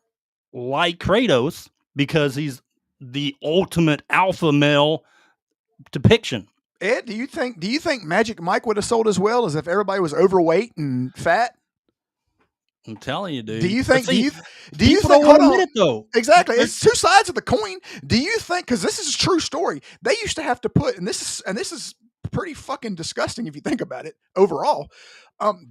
like Kratos because he's the ultimate alpha male depiction. Ed, do you think Magic Mike would have sold as well as if everybody was overweight and fat? I'm telling you, dude. Do you think? Do you think? Hold on. Though. Exactly, it's two sides of the coin. Do you think? Because this is a true story. They used to have to put, and this is pretty fucking disgusting if you think about it. Overall,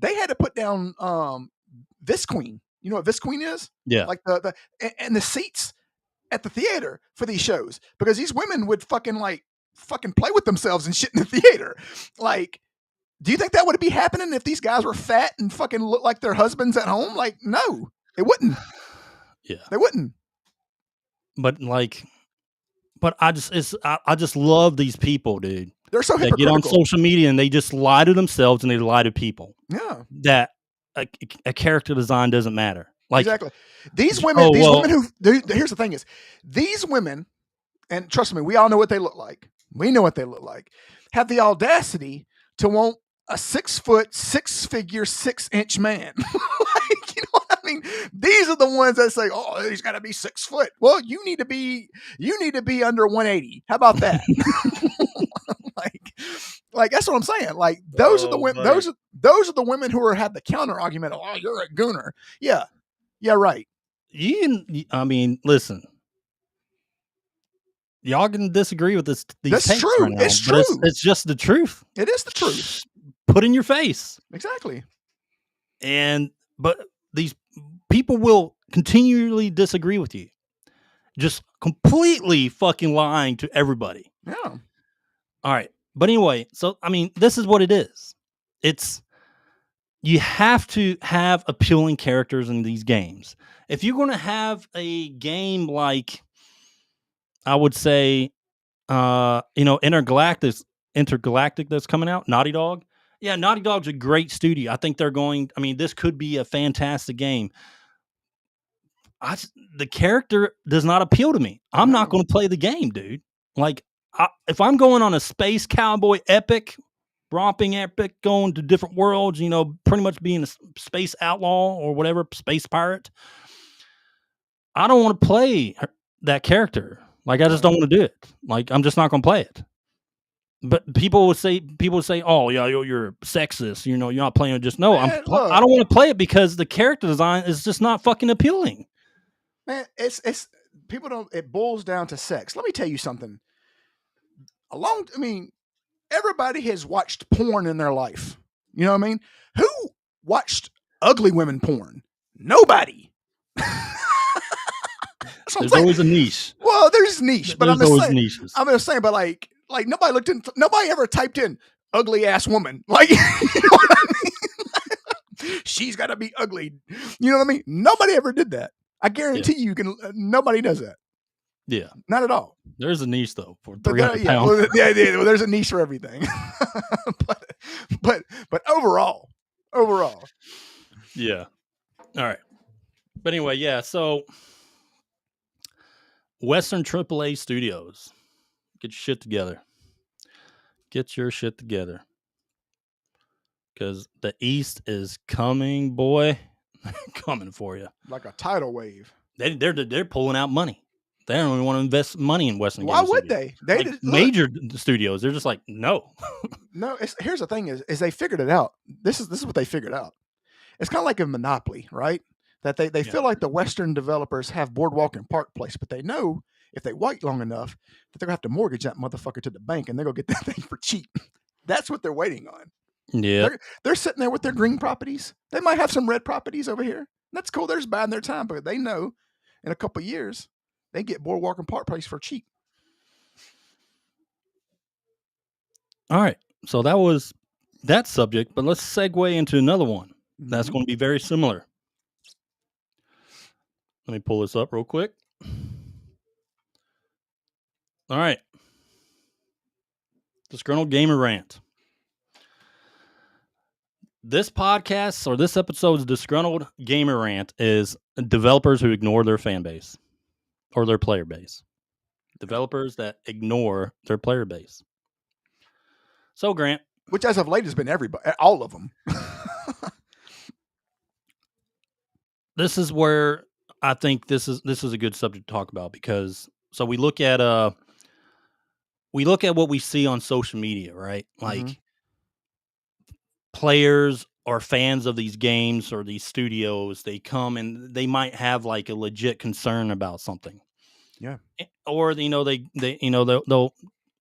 they had to put down 𝐬𝐿𝐵𝐿𝐿. You know what 𝐬𝐿𝐵𝐿 is? Yeah. Like the seats at the theater for these shows, because these women would fucking play with themselves and shit in the theater. Like, do you think that would be happening if these guys were fat and fucking looked like their husbands at home? Like, no, it wouldn't. Yeah, they wouldn't. But I just love these people, dude. They're so hypocritical. They get on social media and they just lie to themselves and they lie to people. Yeah, that a character design doesn't matter. Like, exactly. These women, women who here's the thing is, these women, and trust me, we all know what they look like. We know what they look like. Have the audacity to want a 6 foot, 6-figure, 6-inch man. Like, you know what I mean? These are the ones that say, "Oh, he's got to be 6 foot." Well, you need to be under 180. How about that? like that's what I'm saying. Like, those are the women. Those are the women who have the counter argument. Oh, you're a gooner. Yeah, right. I mean, listen. y'all can disagree with these That's takes true. right now, It's but true. it's just the truth. It is the truth. Put in your face. Exactly. But these people will continually disagree with you. Just completely fucking lying to everybody. Yeah. All right. But anyway, so I mean, this is what it is. You have to have appealing characters in these games. If you're going to have a game like, I would say, Intergalactic that's coming out, Naughty Dog. Yeah, Naughty Dog's a great studio. I think this could be a fantastic game. The character does not appeal to me. I'm not going to play the game, dude. Like, if I'm going on a space cowboy epic, romping epic, going to different worlds, pretty much being a space outlaw or whatever, space pirate, I don't want to play that character. Like, I just don't want to do it. Like, I'm just not going to play it. But people would say, "Oh, yeah, you're sexist. You're not playing it." Just no, I don't want to play it because the character design is just not fucking appealing. Man, it's people don't. It boils down to sex. Let me tell you something. Everybody has watched porn in their life. You know what I mean? Who watched ugly women porn? Nobody. There's always a niche. Well, there's niche, but there's always niches. I'm just saying, but like nobody ever typed in ugly ass woman. Like, you know what I mean? She's got to be ugly. You know what I mean? Nobody ever did that. I guarantee you can. Nobody does that. Yeah, not at all. There's a niche though for 300 pounds. Well, there's a niche for everything. but overall. Yeah. All right. But anyway, yeah. So Western AAA Studios, get your shit together. Get your shit together, because the East is coming, boy. Coming for you like a tidal wave. They're pulling out money. They don't even want to invest money in Western. Why would they? They like major studios. They're just like, no. No. Here's the thing: is they figured it out. This is what they figured out. It's kind of like a monopoly, right? That they feel like the Western developers have Boardwalk and Park Place, but they know if they wait long enough that they're gonna have to mortgage that motherfucker to the bank and they're gonna get that thing for cheap. That's what they're waiting on. Yeah, they're sitting there with their green properties. They might have some red properties over here. That's cool. They're just biding their time, but they know in a couple of years they get Boardwalk and Park Place for cheap. All right, so that was that subject, but let's segue into another one that's going to be very similar. Let me pull this up real quick. All right, Disgruntled Gamer Rant. This podcast or this episode's Disgruntled Gamer Rant is developers who ignore their fan base or their player base. Developers that ignore their player base. So, Grant. Which as of late has been everybody, all of them. This is where I think this is a good subject to talk about, because so we look at what we see on social media, right? Like players or fans of these games or these studios, they come and they might have like a legit concern about something. Yeah. Or they'll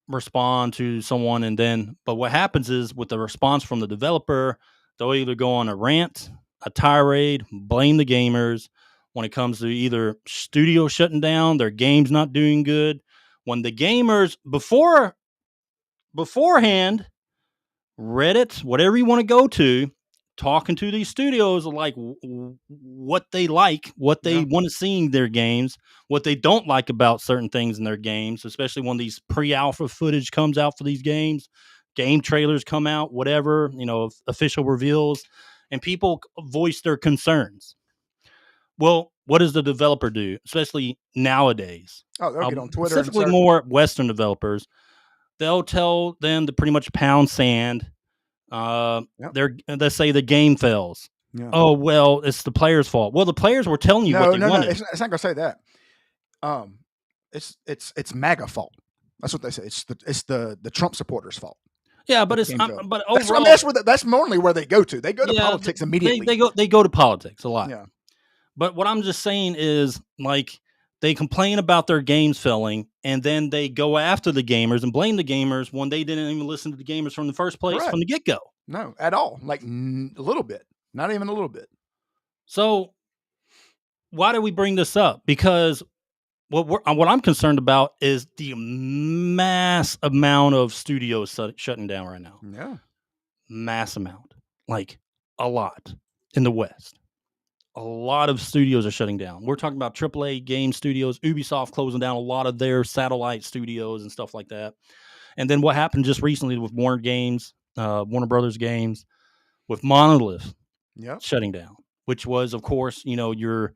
respond to someone, and then but what happens is with the response from the developer, they'll either go on a rant, a tirade, blame the gamers when it comes to either studio shutting down, their game's not doing good. When the gamers beforehand, Reddit, whatever you want to go to, talking to these studios like what they like, what they want to see in their games, what they don't like about certain things in their games, especially when these pre-alpha footage comes out for these games, game trailers come out, whatever, official reveals, and people voice their concerns. Well, what does the developer do, especially nowadays? Oh, they'll get on Twitter. Specifically more Western developers. They'll tell them to pretty much pound sand. They say the game fails. Yeah. Oh, well, it's the players' fault. Well, the players were telling you what they wanted. No, it's not gonna say that. It's MAGA fault. That's what they say. It's the Trump supporters' fault. Yeah, but but overall, that's normally where they go to. They go to politics immediately. They go to politics a lot. Yeah. But what I'm just saying is, like, they complain about their games failing, and then they go after the gamers and blame the gamers when they didn't even listen to the gamers from the first place from the get-go. No, at all. Like a little bit. Not even a little bit. So why do we bring this up? Because what I'm concerned about is the mass amount of studios shutting down right now. Yeah. Mass amount. Like a lot in the West. A lot of studios are shutting down. We're talking about AAA game studios, Ubisoft closing down a lot of their satellite studios and stuff like that. And then what happened just recently with Warner Brothers games, with Monolith shutting down, which was, of course, the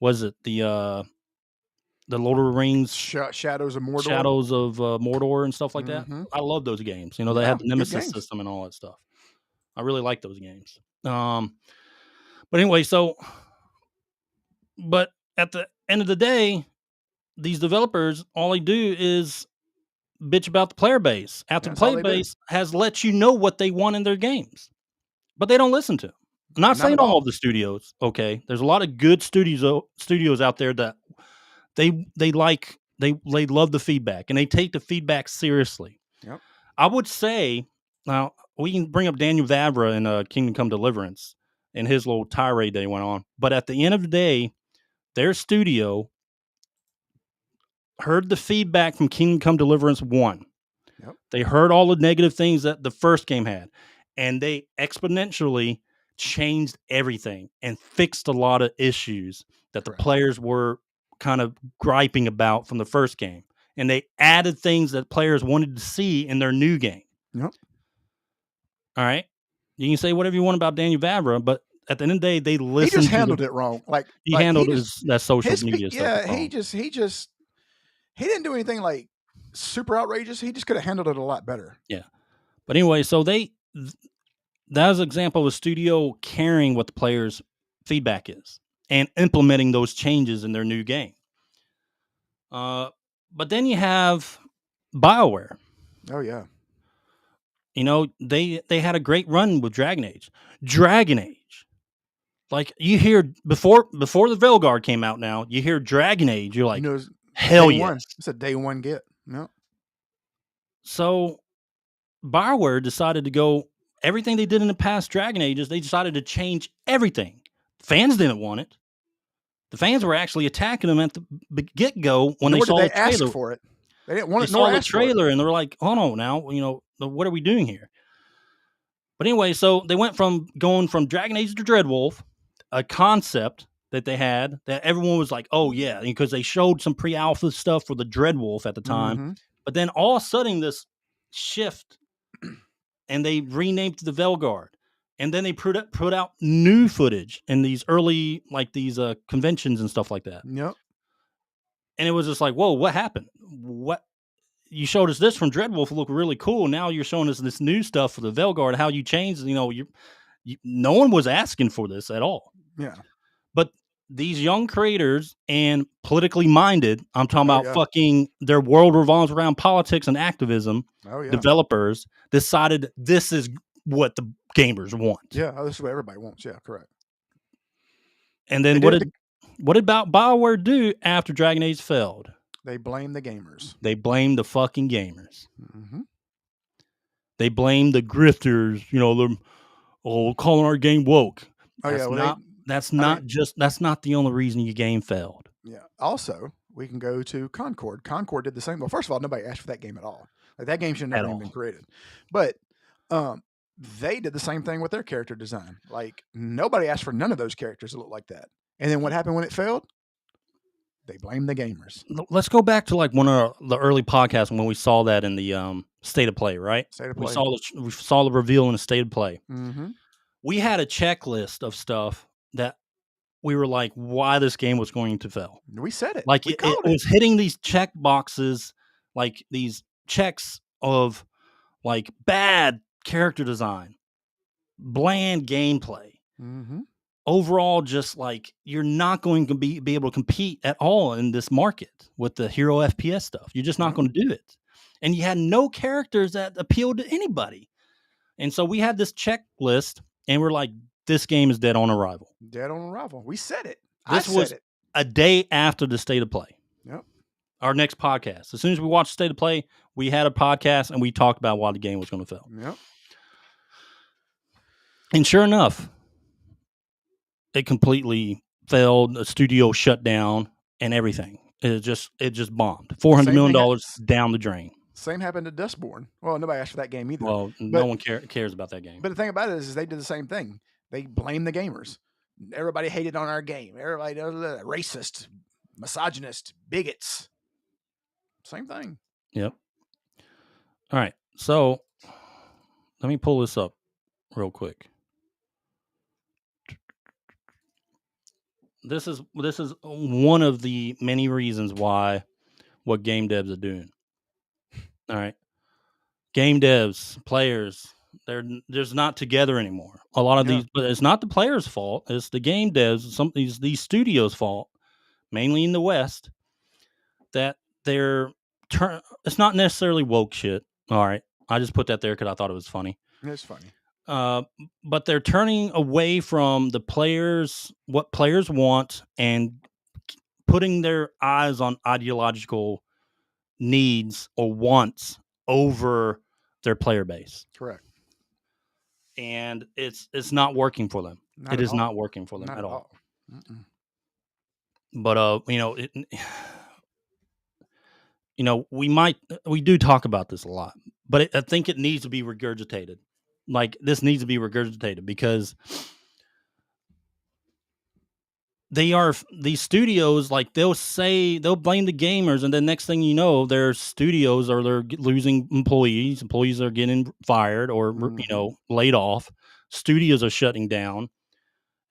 Lord of the Rings, Shadows of Mordor and stuff like that. I love those games. They had the Nemesis system and all that stuff. I really like those games. But anyway, but at the end of the day, these developers, all they do is bitch about the player base. After the player base has let you know what they want in their games, but they don't listen to them. I'm not saying all of the studios. Okay, there's a lot of good studios out there that they love the feedback and they take the feedback seriously. Yep. I would say now we can bring up Daniel Vavra in Kingdom Come Deliverance and his little tirade that he went on, but at the end of the day, their studio heard the feedback from Kingdom Come Deliverance 1. Yep. They heard all the negative things that the first game had, and they exponentially changed everything and fixed a lot of issues that the players were kind of griping about from the first game. And they added things that players wanted to see in their new game. Yep. All right. You can say whatever you want about Daniel Vavra, but at the end of the day, they listened. He just handled it wrong. He handled that social media stuff. Yeah, he didn't do anything like super outrageous. He just could have handled it a lot better. Yeah. But anyway, so that was an example of a studio caring what the players' feedback is and implementing those changes in their new game. But then you have BioWare. Oh yeah. They had a great run with Dragon Age. Dragon Age. Like you hear before the Veilguard came out now, you hear Dragon Age, you're like, hell yeah. It's a day one get. No. So BioWare decided to go everything they did in the past Dragon Ages, they decided to change everything. Fans didn't want it. The fans were actually attacking them at the get-go when they saw the trailer. Ask for it. They didn't want it. They saw the trailer and they were like, "Hold on now, what are we doing here?" But anyway, so they went from going from Dragon Age to Dreadwolf, a concept that they had that everyone was like, "Oh yeah," because they showed some pre-alpha stuff for the Dreadwolf at the time. Mm-hmm. But then all of a sudden, this shift, and they renamed the Veilguard. And then they put out new footage in these early, these conventions and stuff like that. Yep. And it was just like, whoa, what happened? What? You showed us this from Dreadwolf, looked really cool. Now you're showing us this new stuff for the Veilguard, how you changed. No one was asking for this at all. Yeah. But these young creators and politically minded, I'm talking about fucking their world revolves around politics and activism. Oh, yeah. Developers decided this is what the gamers want. Yeah, this is what everybody wants. Yeah, correct. And then what did BioWare do after Dragon Age failed? They blamed the gamers. They blamed the fucking gamers. Mm-hmm. They blamed the grifters. They're calling our game woke. That's not the only reason your game failed. Yeah. Also, we can go to Concord. Concord did the same. Well, first of all, nobody asked for that game at all. That game should never have been created. But they did the same thing with their character design. Nobody asked for none of those characters to look like that. And then what happened when it failed? They blamed the gamers. Let's go back to one of the early podcasts when we saw that in the State of Play, right? State of Play. We saw the reveal in the State of Play. Mm-hmm. We had a checklist of stuff that we were like, why this game was going to fail. We said it. It was hitting these check boxes, these checks of bad character design, bland gameplay. Mm-hmm. Overall, just you're not going to be able to compete at all in this market with the hero FPS stuff. You're just not going to do it. And you had no characters that appealed to anybody. And so we had this checklist, and we're like, this game is dead on arrival. Dead on arrival. We said it. This was a day after the State of Play. Our next podcast. As soon as we watched State of Play, we had a podcast and we talked about why the game was going to fail. Yep. And sure enough, it completely failed. The studio shut down and everything. It just bombed. $400 million down the drain. Same happened to Dustborn. Well, nobody asked for that game either. Well, no one cares about that game. But the thing about it is they did the same thing. They blamed the gamers. Everybody hated on our game. Everybody racist, misogynist, bigots. Same thing. Yep. All right. So let me pull this up real quick. This is one of the many reasons why what game devs are doing. All right. Game devs, players, they're just not together anymore. A lot of these, but it's not the players' fault. It's the game devs, some of these studios' fault, mainly in the West, that they're it's not necessarily woke shit. All right. I just put that there because I thought it was funny. It's funny. But they're turning away from the players, what players want, and putting their eyes on ideological needs or wants over their player base. Correct. And it's not working for them. It is not working for them Not at all. Mm-mm. But we do talk about this a lot, but I think it needs to be regurgitated. Like, this needs to be regurgitated because these studios, like, they'll blame the gamers, and then next thing you know, their studios they're losing employees. Employees are getting fired or laid off. Studios are shutting down,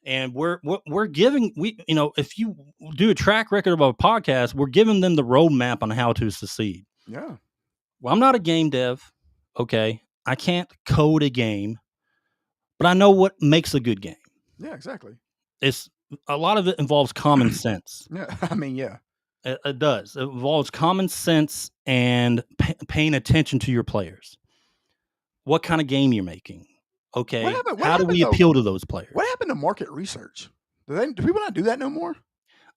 and we're giving if you do a track record of a podcast, we're giving them the roadmap on how to succeed. Yeah. Well, I'm not a game dev. Okay. I can't code a game, but I know what makes a good game. Yeah, exactly. It's a lot of it involves common sense. Yeah, I mean, yeah, it does. It involves common sense and paying attention to your players. What kind of game you're making? Okay, how do we appeal to those players? What happened to market research? Do people not do that no more?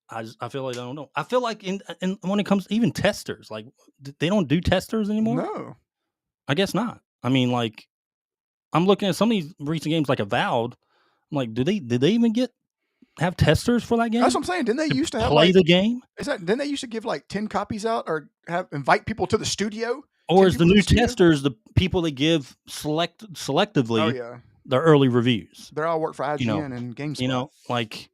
I feel like I don't know. I feel like in when it comes to even testers, like they don't do testers anymore. No, I guess not. I mean, like, I'm looking at some of these recent games, like Avowed. I'm like, did they even have testers for that game? That's what I'm saying. Didn't they used to have play the game? Didn't they used to give like 10 copies out or invite people to the studio? Or is the new testers the people that give selectively their early reviews? They all work for IGN and GameSpot.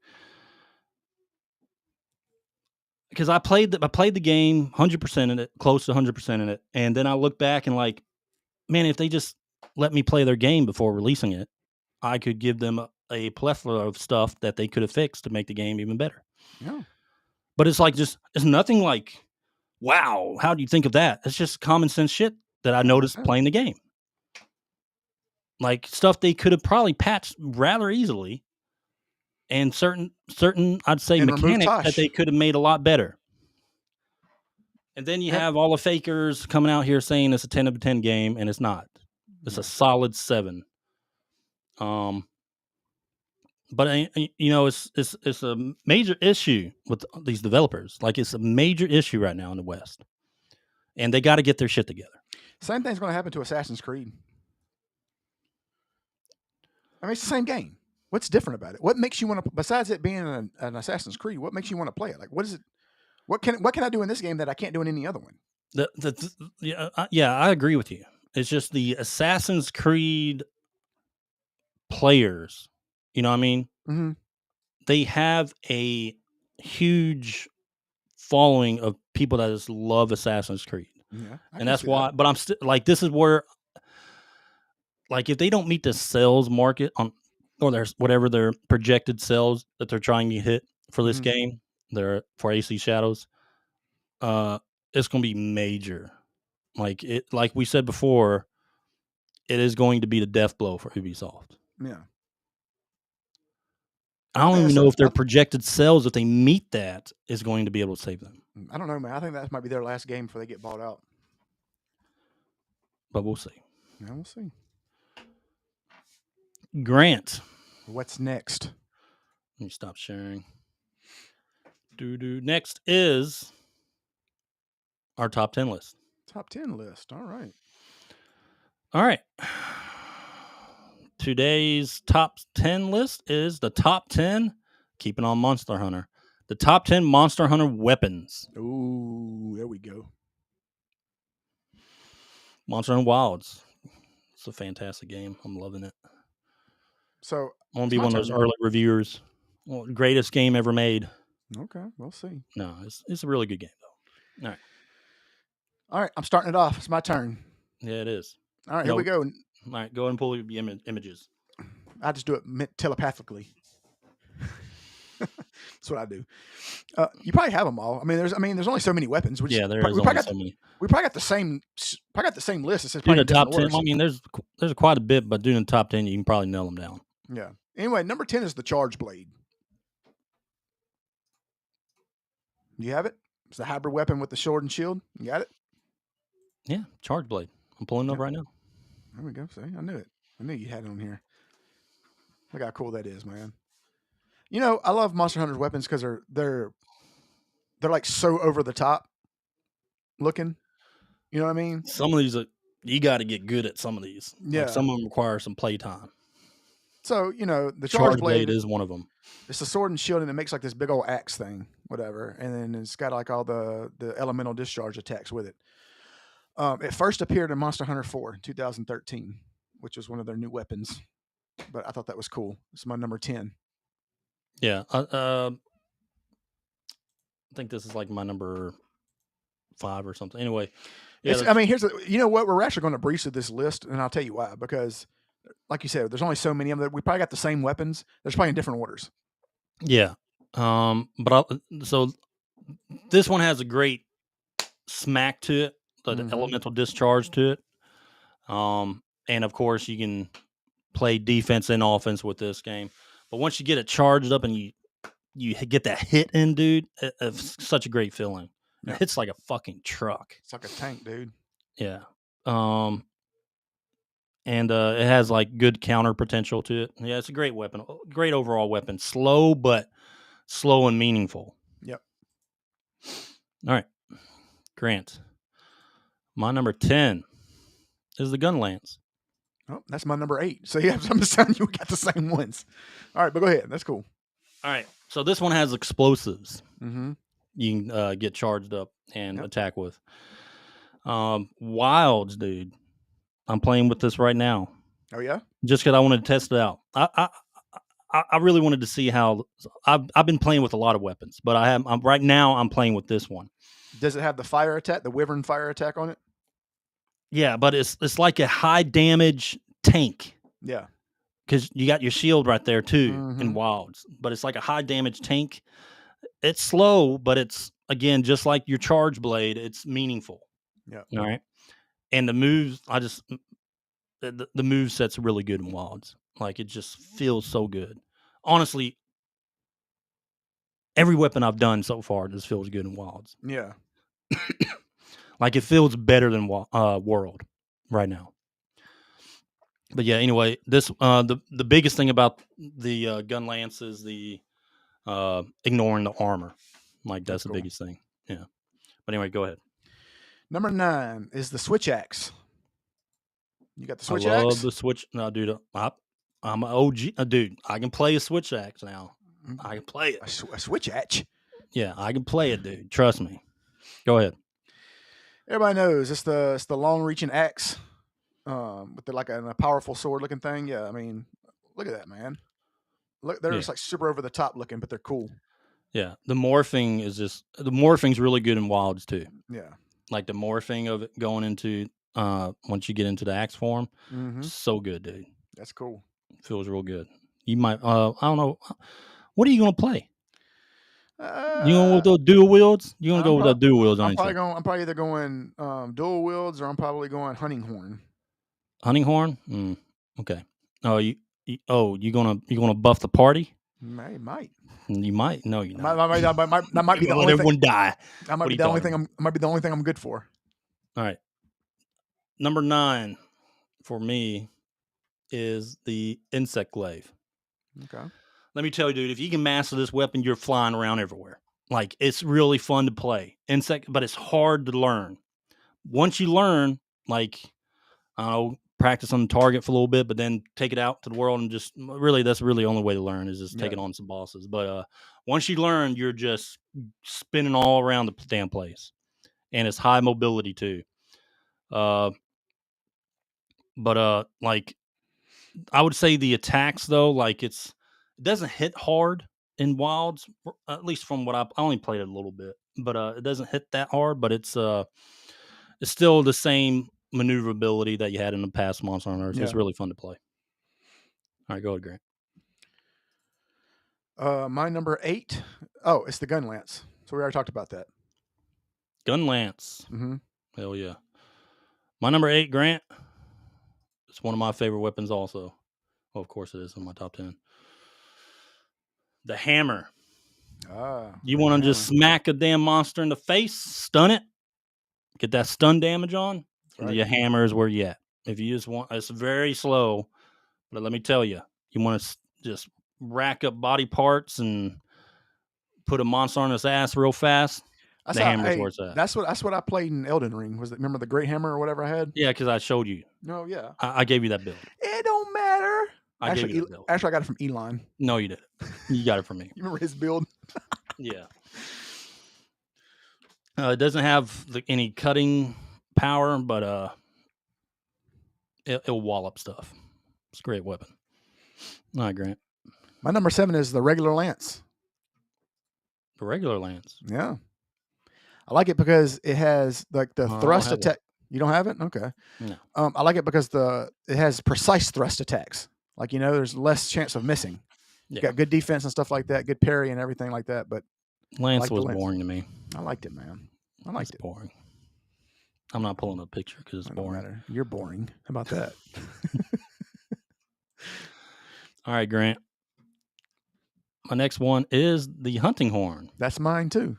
Because I played the game 100% in it, close to 100% in it, and then I look back and like, man, if they just let me play their game before releasing it, I could give them a plethora of stuff that they could have fixed to make the game even better. Yeah. But it's like it's nothing like, wow, how do you think of that? It's just common sense shit that I noticed playing the game. Like stuff they could have probably patched rather easily, and certain I'd say mechanics that they could have made a lot better. And then you have all the fakers coming out here saying it's a 10 out of 10 game, and it's not. It's a solid 7. But it's a major issue with these developers. Like, it's a major issue right now in the West, and they got to get their shit together. Same thing's going to happen to Assassin's Creed. I mean, it's the same game. What's different about it? What makes you want to? Besides it being an Assassin's Creed, what makes you want to play it? Like, what is it? What can I do in this game that I can't do in any other one? I agree with you. It's just the Assassin's Creed players. You know what I mean? Mm-hmm. They have a huge following of people that just love Assassin's Creed. Yeah, and that's why. But I'm still like, this is where, like, if they don't meet the sales market or there's whatever their projected sales that they're trying to hit for this game, for AC Shadows, it's going to be major. Like we said before, it is going to be the death blow for Ubisoft. Yeah. I don't even know if their projected sales, if they meet that, is going to be able to save them. I don't know, man. I think that might be their last game before they get bought out. But we'll see. Yeah, we'll see. Grant. What's next? Let me stop sharing. Next is our top 10 list. Top 10 list. All right. All right. Today's top 10 list is the top 10, keeping on Monster Hunter, the top 10 Monster Hunter weapons. Ooh, there we go. Monster Hunter Wilds. It's a fantastic game. I'm loving it. So I want to be one of those early reviewers. Well, greatest game ever made. Okay, we'll see. No, it's a really good game, though. All right. All right, I'm starting it off. It's my turn. Yeah, it is. All right, here we go. All right, go ahead and pull your images. I just do it telepathically. That's what I do. You probably have them all. I mean, there's only so many weapons. There is only so many. We probably got the same. Probably got the same list. It says doing the top 10. I mean, there's quite a bit, but doing the top 10, you can probably nail them down. Yeah. Anyway, number 10 is the Charge Blade. You have it? It's the hybrid weapon with the sword and shield. You got it? Yeah, Charge Blade. I'm pulling it up right now. There we go. See, I knew it. I knew you had it on here. Look how cool that is, man. You know, I love Monster Hunter's weapons because they're like so over the top looking. You know what I mean? Some of these you got to get good at some of these. Yeah. Like some of them require some play time. So, you know, the Charge Blade is one of them. It's a sword and shield, and it makes like this big old axe thing, whatever. And then it's got like all the elemental discharge attacks with it. It first appeared in Monster Hunter 4 in 2013, which was one of their new weapons. But I thought that was cool. It's my number 10. Yeah. I think this is like my number 5 or something. Anyway. Yeah, I mean, you know what? We're actually going to breeze through this list, and I'll tell you why. Because, like you said, there's only so many of them. We probably got the same weapons. There's probably in different orders. Yeah. So this one has a great smack to it, the elemental discharge to it. And of course you can play defense and offense with this game. But once you get it charged up and you get that hit in, dude, it's such a great feeling. Yeah. It hits like a fucking truck. It's like a tank, dude. Yeah. And it has like good counter potential to it. Yeah, it's a great weapon. Great overall weapon. Slow and meaningful. Yep. All right. Grant. My number 10 is the gun lance. Oh, that's my number 8. So yeah, I'm just telling you we got the same ones. All right, but go ahead. That's cool. All right. So this one has explosives. Mm-hmm. You can get charged up and attack with. Wilds, dude. I'm playing with this right now. Oh yeah. Just because I wanted to test it out. I really wanted to see how. I've been playing with a lot of weapons, but I'm right now. I'm playing with this one. Does it have the fire attack, the Wyvern fire attack on it? Yeah, but it's like a high damage tank. Yeah. Because you got your shield right there too in Wilds, but it's like a high damage tank. It's slow, but it's again just like your Charge Blade. It's meaningful. Yeah. All right. And the moves, the move set's really good in Wilds. Like it just feels so good. Honestly, every weapon I've done so far just feels good in Wilds. Yeah. Like it feels better than World right now. But yeah, anyway, this the biggest thing about the gun lance is the ignoring the armor. Like that's the biggest thing. Yeah. But anyway, go ahead. Number 9 is the switch axe. You got the switch axe? I love the switch. No, dude, I'm an OG. Dude, I can play a switch axe now. I can play it. A switch axe? Yeah, I can play it, dude. Trust me. Go ahead. Everybody knows it's the long-reaching axe with a powerful sword-looking thing. Yeah, I mean, look at that, man. Look, they're just like super over the top looking, but they're cool. Yeah, the morphing's really good in Wilds too. Yeah, like the morphing of it going into once you get into the axe form, so good, dude. That's cool. Feels real good. You might I don't know, what are you gonna play? You going with the dual wields? You gonna go with the dual wields? I'm probably either going dual wields or I'm probably going hunting horn. Hunting horn? Okay. Oh, you gonna buff the party? Might. You might. No, you're not. That might be the only everyone thing. Die. That might be the only thing. Might be the only thing I'm good for. All right. Number 9 for me is the insect glaive. Okay. Let me tell you, dude, if you can master this weapon, you're flying around everywhere. Like, it's really fun to play. But it's hard to learn. Once you learn, like, I don't know, practice on the target for a little bit, but then take it out to the world and just really, that's really the only way to learn is just taking on some bosses. But once you learn, you're just spinning all around the damn place. And it's high mobility too. But like, I would say the attacks though, like it doesn't hit hard in Wilds, at least from what I only played it a little bit, but it doesn't hit that hard, but it's still the same maneuverability that you had in the past Monster Hunters. It's really fun to play. All right, go ahead, Grant. My number 8. Oh, it's the Gun Lance. So we already talked about that. Gun Lance. Mm-hmm. Hell yeah. My number 8, Grant. It's one of my favorite weapons also. Well, of course it is in my top 10. The hammer. You want to just smack a damn monster in the face, stun it, get that stun damage on. Right. The hammer is where you at. If you just want, it's very slow, but let me tell you, you want to just rack up body parts and put a monster on his ass real fast. The hammer's where it's at. That's what I played in Elden Ring. Was it, remember the Great Hammer or whatever I had? Yeah, because I showed you. No, yeah. I gave you that build. It don't matter. I gave you that build. Actually, I got it from 𝐸𝐿ine. No, you didn't. You got it from me. You remember his build? Yeah. It doesn't have any cutting power, but it'll wallop stuff. It's a great weapon. All right, Grant. My number 7 is the regular lance. The regular lance? Yeah. I like it because it has like the thrust attack. You don't have it? Okay. No. I like it because it has precise thrust attacks. Like, there's less chance of missing. You got good defense and stuff like that, good parry and everything like that. But Lance was boring to me. I liked it, man. I liked it. Boring. I'm not pulling a picture because it's boring. Matter. You're boring. How about that? All right, Grant. My next one is the hunting horn. That's mine too.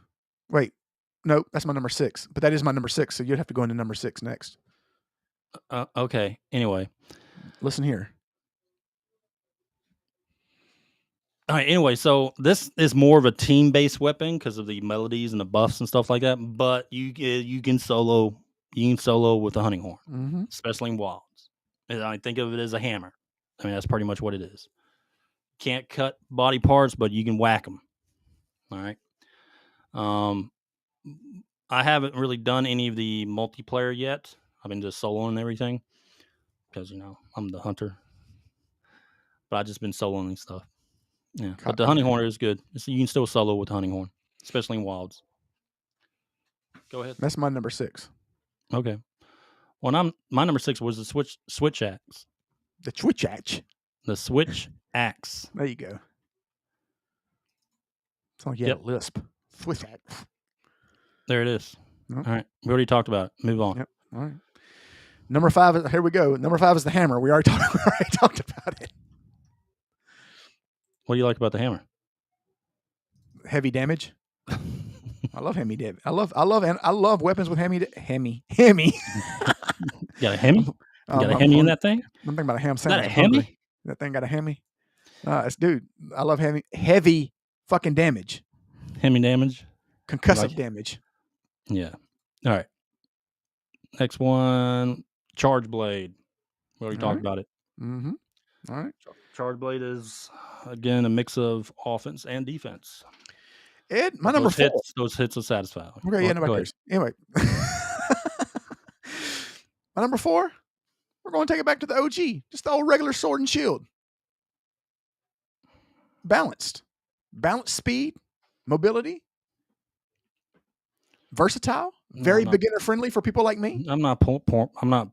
Wait, no, that's my number 6. But that is my number 6, so you'd have to go into number 6 next. Okay. Anyway, listen here. All right. Anyway, so this is more of a team-based weapon because of the melodies and the buffs and stuff like that. But you can solo. You can solo with the hunting horn, especially in Wilds. And I think of it as a hammer. I mean, that's pretty much what it is. Can't cut body parts, but you can whack them. All right. I haven't really done any of the multiplayer yet. I've been just soloing and everything because I'm the hunter. But I've just been soloing stuff. Yeah, but the hunting horn is good. You can still solo with the hunting horn, especially in Wilds. Go ahead. That's my number 6. Okay. Well, my number 6 was the switch axe. The switch axe. The switch axe. There you go. It's like you had a lisp. Switch axe. There it is. All right. We already talked about it. Move on. Yep. All right. Number 5. Here we go. Number 5 is the hammer. We already talked about it. What do you like about the hammer? Heavy damage. I love heavy damage. I love weapons with hemi. You got a hemi? You got a hemi in that thing? I'm thinking about a ham Is that sandwich. a hemi? That thing got a hemi. Dude, I love heavy fucking damage. Hemi damage? Concussive damage. Yeah. All right. Next one, Charge Blade. We already talked about it. Mm-hmm. All right. Charge Blade is, again, a mix of offense and defense. My number 4. Those hits are satisfying. Okay, yeah, nobody cares. Anyway. My number 4, we're going to take it back to the OG. Just the old regular sword and shield. Balanced. Balanced speed, mobility, versatile, very beginner friendly for people like me. I'm not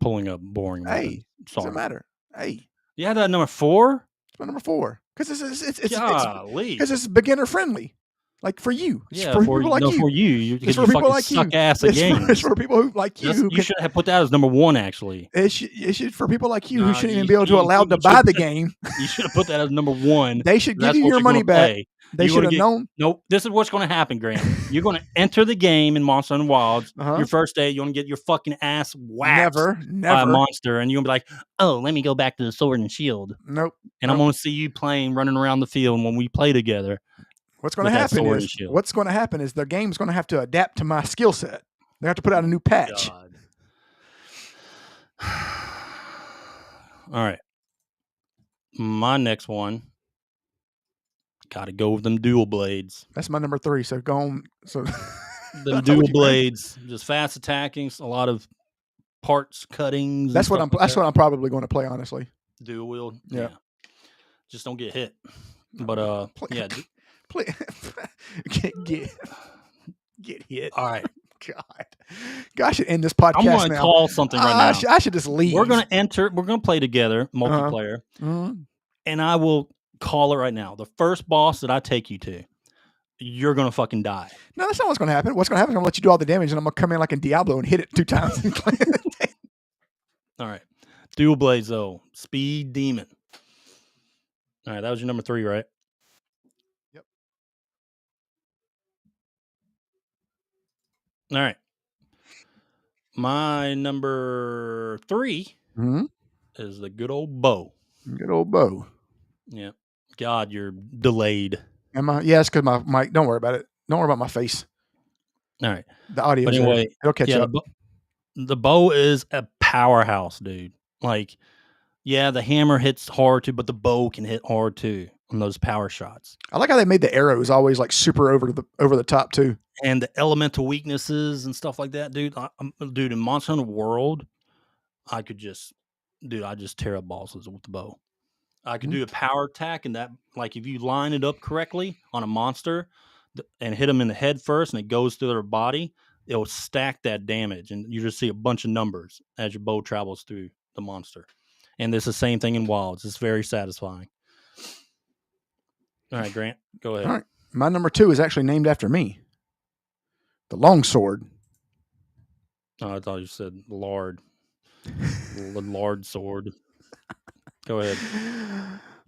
pulling up boring. Hey, sorry. doesn't matter. Hey. You had that number 4? It's my number 4. Because it's it's beginner friendly. Like for you. It's for people like you. For you. It's for people like you. Suck ass at games. It's for people who like you. You should have put that as number 1, actually. It should for people like you who shouldn't even be able to allowed to buy the game. You should have put that as number 1. They should give you your money back. They should have known. Nope. This is what's going to happen, Grant. You're going to enter the game in Monster Hunter Wilds. Your first day, you're going to get your fucking ass whacked by a monster, and you're going to be like, "Oh, let me go back to the sword and shield." Nope. And I'm going to see you running around the field when we play together. What's going to happen is their game's going to have to adapt to my skill set. They have to put out a new patch. God. All right. My next one. Got to go with them dual blades. That's my number 3. So go on. So them dual blades, just fast attacking, a lot of parts cuttings. That's what I'm probably going to play, honestly. Dual wield. Yeah. Just don't get hit. But get hit. All right. God, I should end this podcast. I'm going to call something right now. I should just leave. We're going to play together, multiplayer, and I will call it right now. The first boss that I take you to, you're going to fucking die. No, that's not what's going to happen. What's going to happen is I'm going to let you do all the damage, and I'm going to come in like in Diablo and hit it 2 times. All right. Dual blades, though. Speed demon. All right, that was your number 3, right? Yep. All right. My number 3 is the good old bow. Good old bow. Yeah. God, you're delayed. Am I? Yeah, it's because my mic. Don't worry about it. Don't worry about my face. All right. The audio. But anyway, it'll catch up. The bow is a powerhouse, dude. Like, yeah, the hammer hits hard too, but the bow can hit hard too on those power shots. I like how they made the arrows always like super over the top too, and the elemental weaknesses and stuff like that, dude. Dude, in Monster Hunter World, I just tear up bosses with the bow. I could do a power attack, and that, like, if you line it up correctly on a monster and hit them in the head first, and it goes through their body, it'll stack that damage, and you just see a bunch of numbers as your bow travels through the monster. And it's the same thing in Wilds. It's very satisfying. All right, Grant, go ahead. All right, my number 2 is actually named after me. The longsword. Oh, I thought you said lard. The lard sword. Go ahead.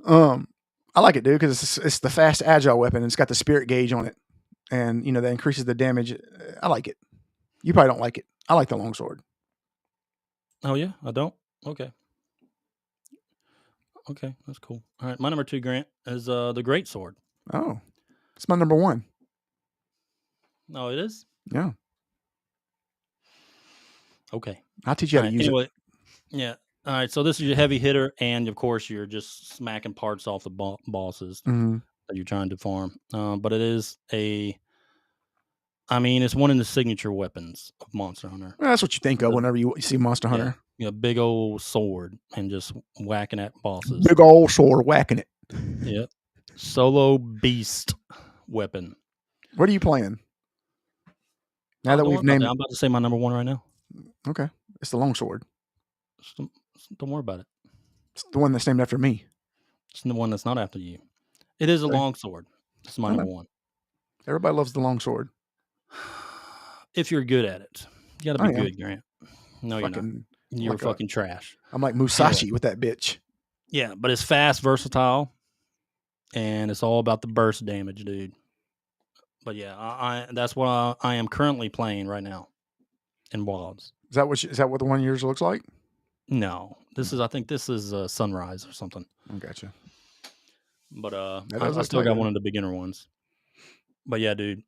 I like it, dude, because it's the fast, agile weapon, and it's got the spirit gauge on it, and that increases the damage. I like it. You probably don't like it. I like the longsword. Oh yeah, I don't. Okay, that's cool. All right, my number 2, Grant, is the great sword. Oh, it's my number 1. Oh, it is. Yeah. Okay, I'll teach you how to use it. Yeah. All right, so this is your heavy hitter, and of course, you're just smacking parts off the bosses that you're trying to farm. But it is it's one of the signature weapons of Monster Hunter. Well, that's what you think of whenever you see Monster Hunter. Yeah, big old sword and just whacking at bosses. Big old sword whacking it. Yep. Solo beast weapon. What are you playing? Now that we've named I'm about to say my number 1 right now. Okay. It's the longsword. Don't worry about it. It's the one that's named after me. It's the one that's not after you. It is a longsword. It's my number 1. Everybody loves the longsword. If you're good at it. You got to be good, Grant. No, you're not. You're fucking trash. I'm like Musashi with that bitch. Yeah, but it's fast, versatile, and it's all about the burst damage, dude. But yeah, that's what I am currently playing right now in Wilds. Is that what the one yours looks like? No, I think this is Sunrise or something. I gotcha. But I still got one of the beginner ones. But yeah, dude,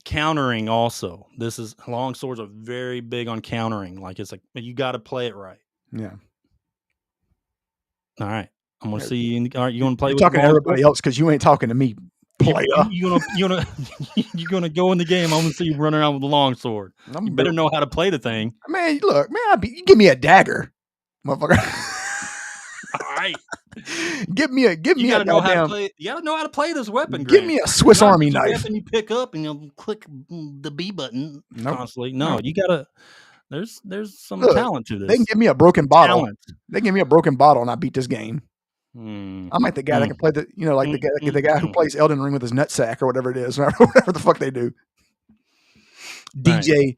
countering also. Long swords are very big on countering. Like, it's like you got to play it right. Yeah. All right, I'm gonna see you. All right, you want to play? You're with talking to everybody else because you ain't talking to me. Player. You gonna go in the game. I'm gonna see you running around with a long sword. You better know how to play the thing. Man, look, man, you give me a dagger, motherfucker. All right, give me a You gotta know how to play this weapon. Give me a Swiss Army knife. And you pick up and you'll click the B button constantly. No, you gotta. There's some talent to this. They can give me a broken bottle. They give me a broken bottle, and I beat this game. I'm like the guy that can play the guy who plays Elden Ring with his nutsack or whatever it is, whatever the fuck they do. DJ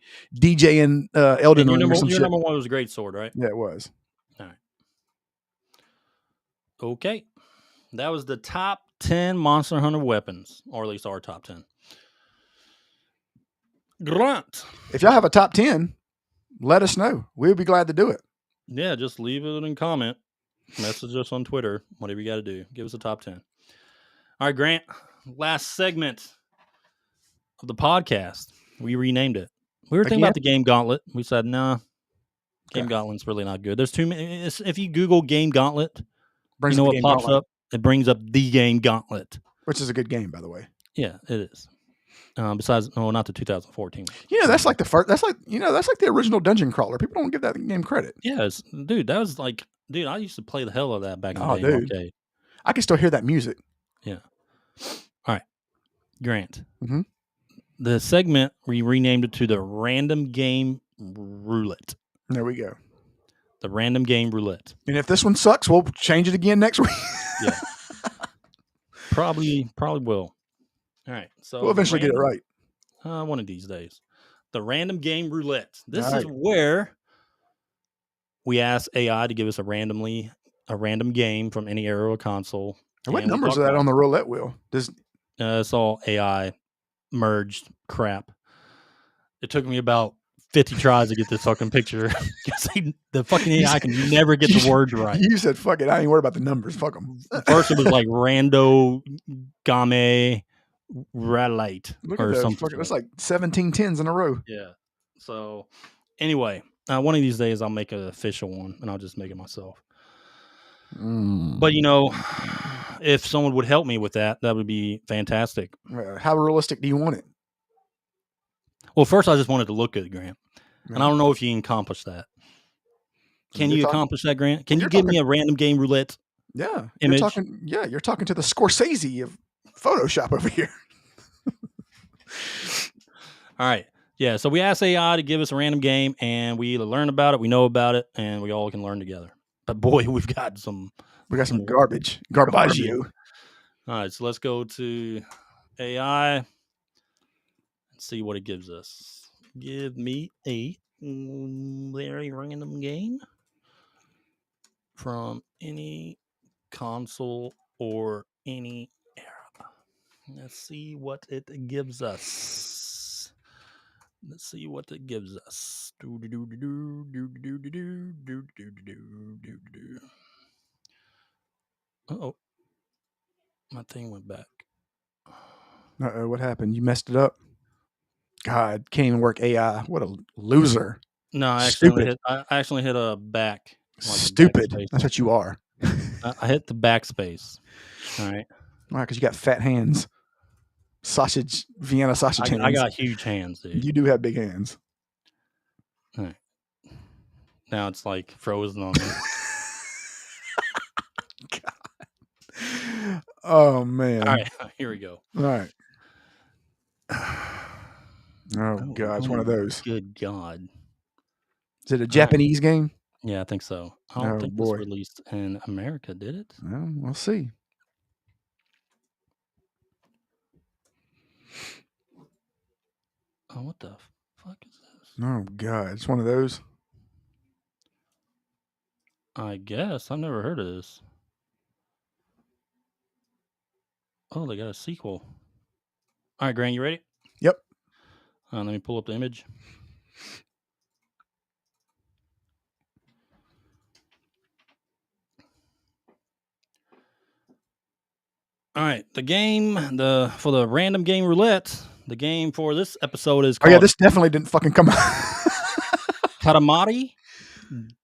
in Elden Ring. Your number 1 was a great sword, right? Yeah, it was. All right. Okay, that was the top 10 Monster Hunter weapons, or at least our top 10. Grunt. If y'all have a top 10, let us know. We'll be glad to do it. Yeah, just leave it in comment. Message us on Twitter, whatever you got to do. Give us a top 10. All right, Grant, last segment of the podcast. We renamed it. We were thinking Again? about the Game Gauntlet. We said, nah, Game Okay. Gauntlet's really not good. There's too many. If you Google Game Gauntlet, Brings you know up what the Game pops Gauntlet, up? It brings up the Game Gauntlet. which is a good game, by the way. Yeah, it is. Besides, no, not the 2014. That's like the first. That's like the original dungeon crawler. People don't give that game credit. Yes, dude, that was like, dude, I used to play the hell out of that back in the Oh, day. dude. Okay. I can still hear that music. Yeah. All right, Grant. Mhm. The segment, we renamed it to the Random Game Roulette. There we go. The Random Game Roulette. And if this one sucks, we'll change it again next week. Yeah. Probably will. All right. So We'll eventually get it right. One of these days. The Random Game Roulette. This All is right. where we ask AI to give us a random game from any era or console. And what and we numbers talk are that about on the roulette wheel? it's all AI merged crap. It took me about 50 tries to get this fucking picture. The fucking AI can never get the words right. You said, fuck it. I ain't worried about the numbers. Fuck them. First, it was like Rando Game Roulette Look or at those. something. Fucking, that's like 17 10s in a row. Yeah. So, anyway, one of these days I'll make an official one and I'll just make it myself. But, if someone would help me with that would be fantastic. How realistic do you want it? Well, first, I just wanted to look good, Grant. And I don't know if you can accomplish that. Can you accomplish that, Grant? Can you give me a Random Game Roulette image? You're talking to the 𝐼𝐸 of Photoshop over here. All right. Yeah, so we asked AI to give us a random game, and we either learn about it, we know about it, and we all can learn together. But boy, we've got some... We got some garbage. Garbaggio. All right, so let's go to AI and see what it gives us. Give me a very random game from any console or any era. Let's see what it gives us. Uh-oh. My thing went back. Uh-oh, what happened? You messed it up. God, can't even work AI. What a loser. No, I actually hit a back. Stupid. That's what you are. I hit the backspace. All right. Why? Because you got fat hands. Vienna sausage hands. I got huge hands, dude. You do have big hands. All right. Now it's like frozen on me. God. Oh, man. All right. Here we go. All right. Oh, God. It's one of those. Good God. Is it a Japanese game? Yeah, I think so. I don't think this released in America, did it? Well, we'll see. Oh, what the fuck is this? Oh, God. It's one of those. I guess. I've never heard of this. Oh, they got a sequel. All right, Grant, you ready? Yep. Let me pull up the image. All right, the game for the Random Game Roulette, the game for this episode is called... Oh, yeah, this definitely didn't fucking come out. Katamari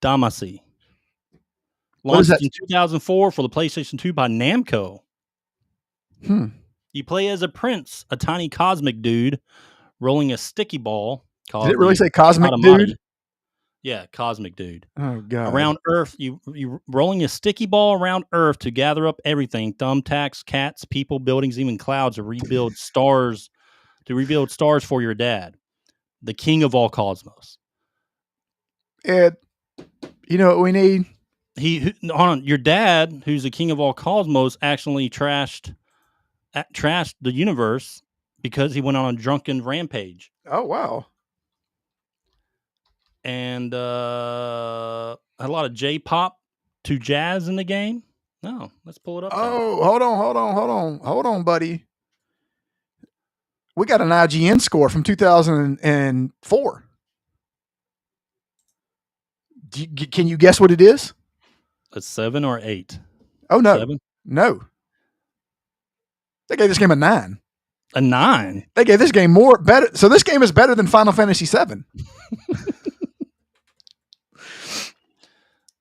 Damacy. Launched in 2004 for the PlayStation 2 by Namco. You play as a prince, a tiny cosmic dude, rolling a sticky ball. Did it really say cosmic dude? Yeah, cosmic dude. Oh, God. Around Earth, you rolling a sticky ball around Earth to gather up everything: thumbtacks, cats, people, buildings, even clouds to rebuild stars. For your dad, the king of all cosmos. Ed, you know what we need? Hold on. Your dad, who's the king of all cosmos, actually trashed the universe because he went on a drunken rampage. Oh, wow. And had a lot of J-pop to jazz in the game. No, let's pull it up. Oh, hold on, buddy. We got an IGN score from 2004. Can you guess what it is? A 7 or 8? Oh, no. 7? No. They gave this game a 9. A 9? They gave this game better. So this game is better than Final Fantasy VII.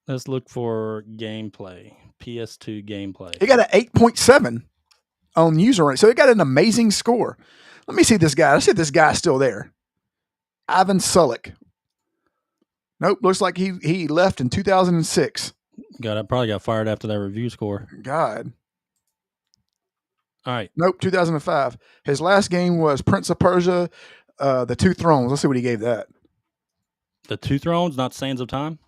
Let's look for gameplay. PS2 gameplay. It got an 8.7 on user rate. So it got an amazing score. Let me see this guy. Let's see if this guy's still there. 𝐬𝐿𝐫𝐿𝐫𝐿. Nope. Looks like he left in 2006. I probably got fired after that review score. God. All right. Nope. 2005. His last game was Prince of Persia, The Two Thrones. Let's see what he gave that. The Two Thrones, not Sands of Time?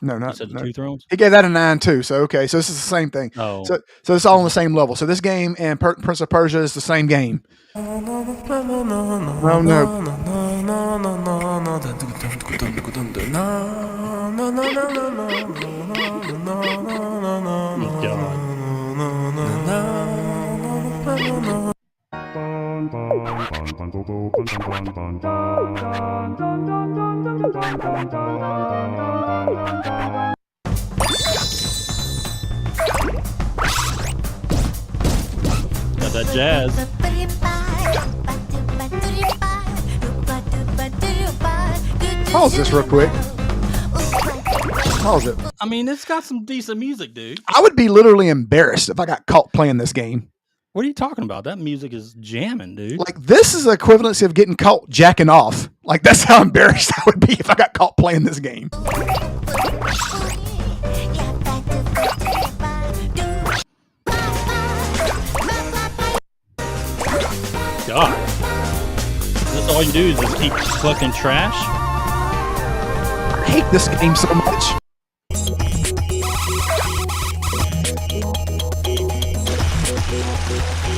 No, not the no. Two Thrones. He gave that a 9 too. So okay, so this is the same thing. Oh, so it's all on the same level. So this game and Prince of Persia is the same game. Oh no! Got that jazz. Pause this real quick. Pause it. I mean, it's got some decent music, dude. I would be literally embarrassed if I got caught playing this game. What are you talking about? That music is jamming, dude. Like, this is the equivalency of getting caught jacking off. Like, that's how embarrassed I would be if I got caught playing this game. God. That's all you do is just keep fucking trash? I hate this game so much.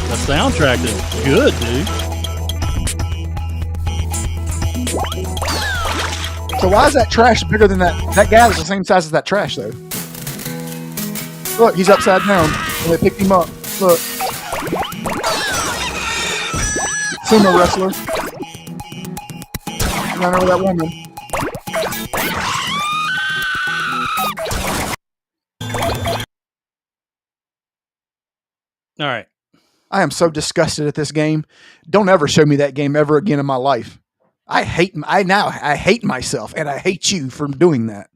The soundtrack is good, dude. So why is that trash bigger than that? That guy is the same size as that trash, though. Look, he's upside down. And they picked him up. Look. Sumo wrestler. Run over that woman. All right. I am so disgusted at this game. Don't ever show me that game ever again in my life. I hate myself, and I hate you for doing that.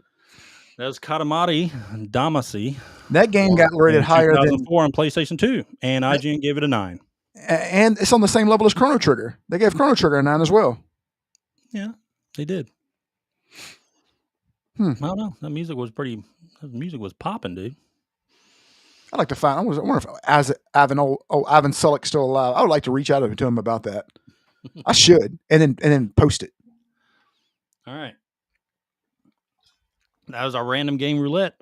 That was Katamari, Damacy. That game got rated higher than 2004 on PlayStation 2, and IGN gave it a 9. And it's on the same level as Chrono Trigger. They gave Chrono Trigger a 9 as well. Yeah, they did. I don't know. That music was popping, dude. I'd like to find. I wonder if 𝐬𝐿𝐫𝐿𝐫𝐿's still alive. I would like to reach out to him about that. I should, and then post it. All right. That was our random game roulette,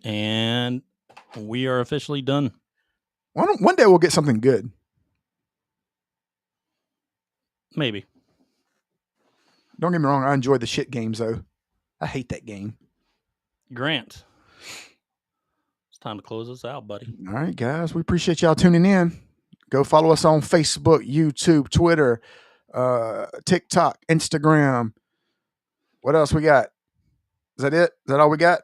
and we are officially done. One day we'll get something good. Maybe. Don't get me wrong. I enjoy the shit games though. I hate that game. Grant. It's time to close us out, buddy. All right, guys. We appreciate y'all tuning in. Go follow us on Facebook, YouTube, Twitter, TikTok, Instagram. What else we got? Is that it? Is that all we got?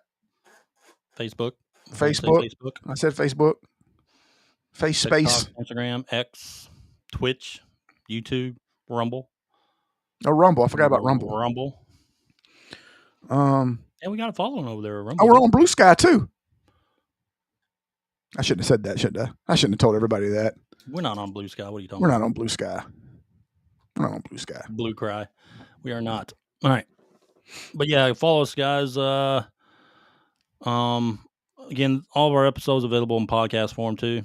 Facebook. Facebook. I said Facebook. Face TikTok, space. Instagram, X, Twitch, YouTube, Rumble. Oh, Rumble. I forgot about Rumble. And we got a following over there at Rumble. Oh, we're on Blue Sky too. I shouldn't have said that, should I? I shouldn't have told everybody that. We're not on Blue Sky. What are you talking We're about? not on Blue Sky. We're not on Blue Sky. Blue Cry. We are not. All right. But yeah, follow us, guys. Again, all of our episodes available in podcast form too.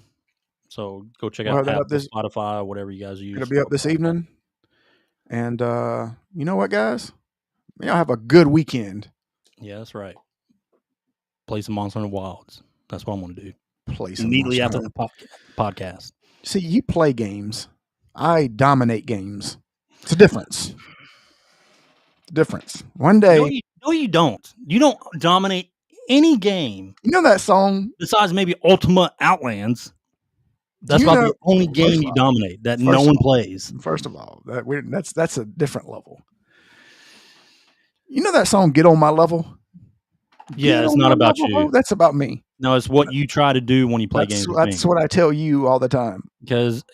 So go check out Apple, Spotify, whatever you guys use. It'll be up this evening. And you know what, guys? Y'all have a good weekend. Yeah, that's right. Play some Monster in the Wilds. That's what I'm going to do. Play some immediately after the podcast. See, you play games. I dominate games. It's a difference. One day. No, you don't. You don't dominate any game. You know that song? Besides maybe Ultima Outlands. That's about the only game you dominate that no one plays. First of all, that's a different level. You know that song, Get On My Level? Yeah, it's not about you. That's about me. No, it's what you try to do when you play games. That's what I tell you all the time. Because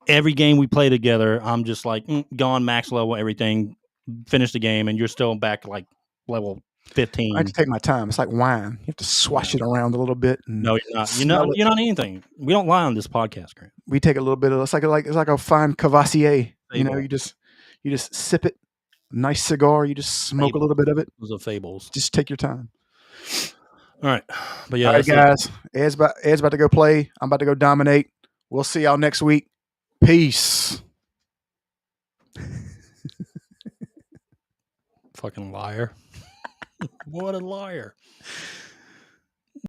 every game we play together, I'm just like gone max level, everything, finish the game, and you're still back like level 15. I have to take my time. It's like wine. You have to swash it around a little bit. And no, you're not. You're not anything. We don't lie on this podcast, Grant. We take a little bit of it's like a fine 𝐾𝐨𝐵𝐶𝐵𝐿. You know, you just sip it. Nice cigar. You just smoke a little bit of it. Those are fables. Just take your time. All right, but yeah, all right, guys. Ed's about to go play. I'm about to go dominate. We'll see y'all next week. Peace. Fucking liar. What a liar.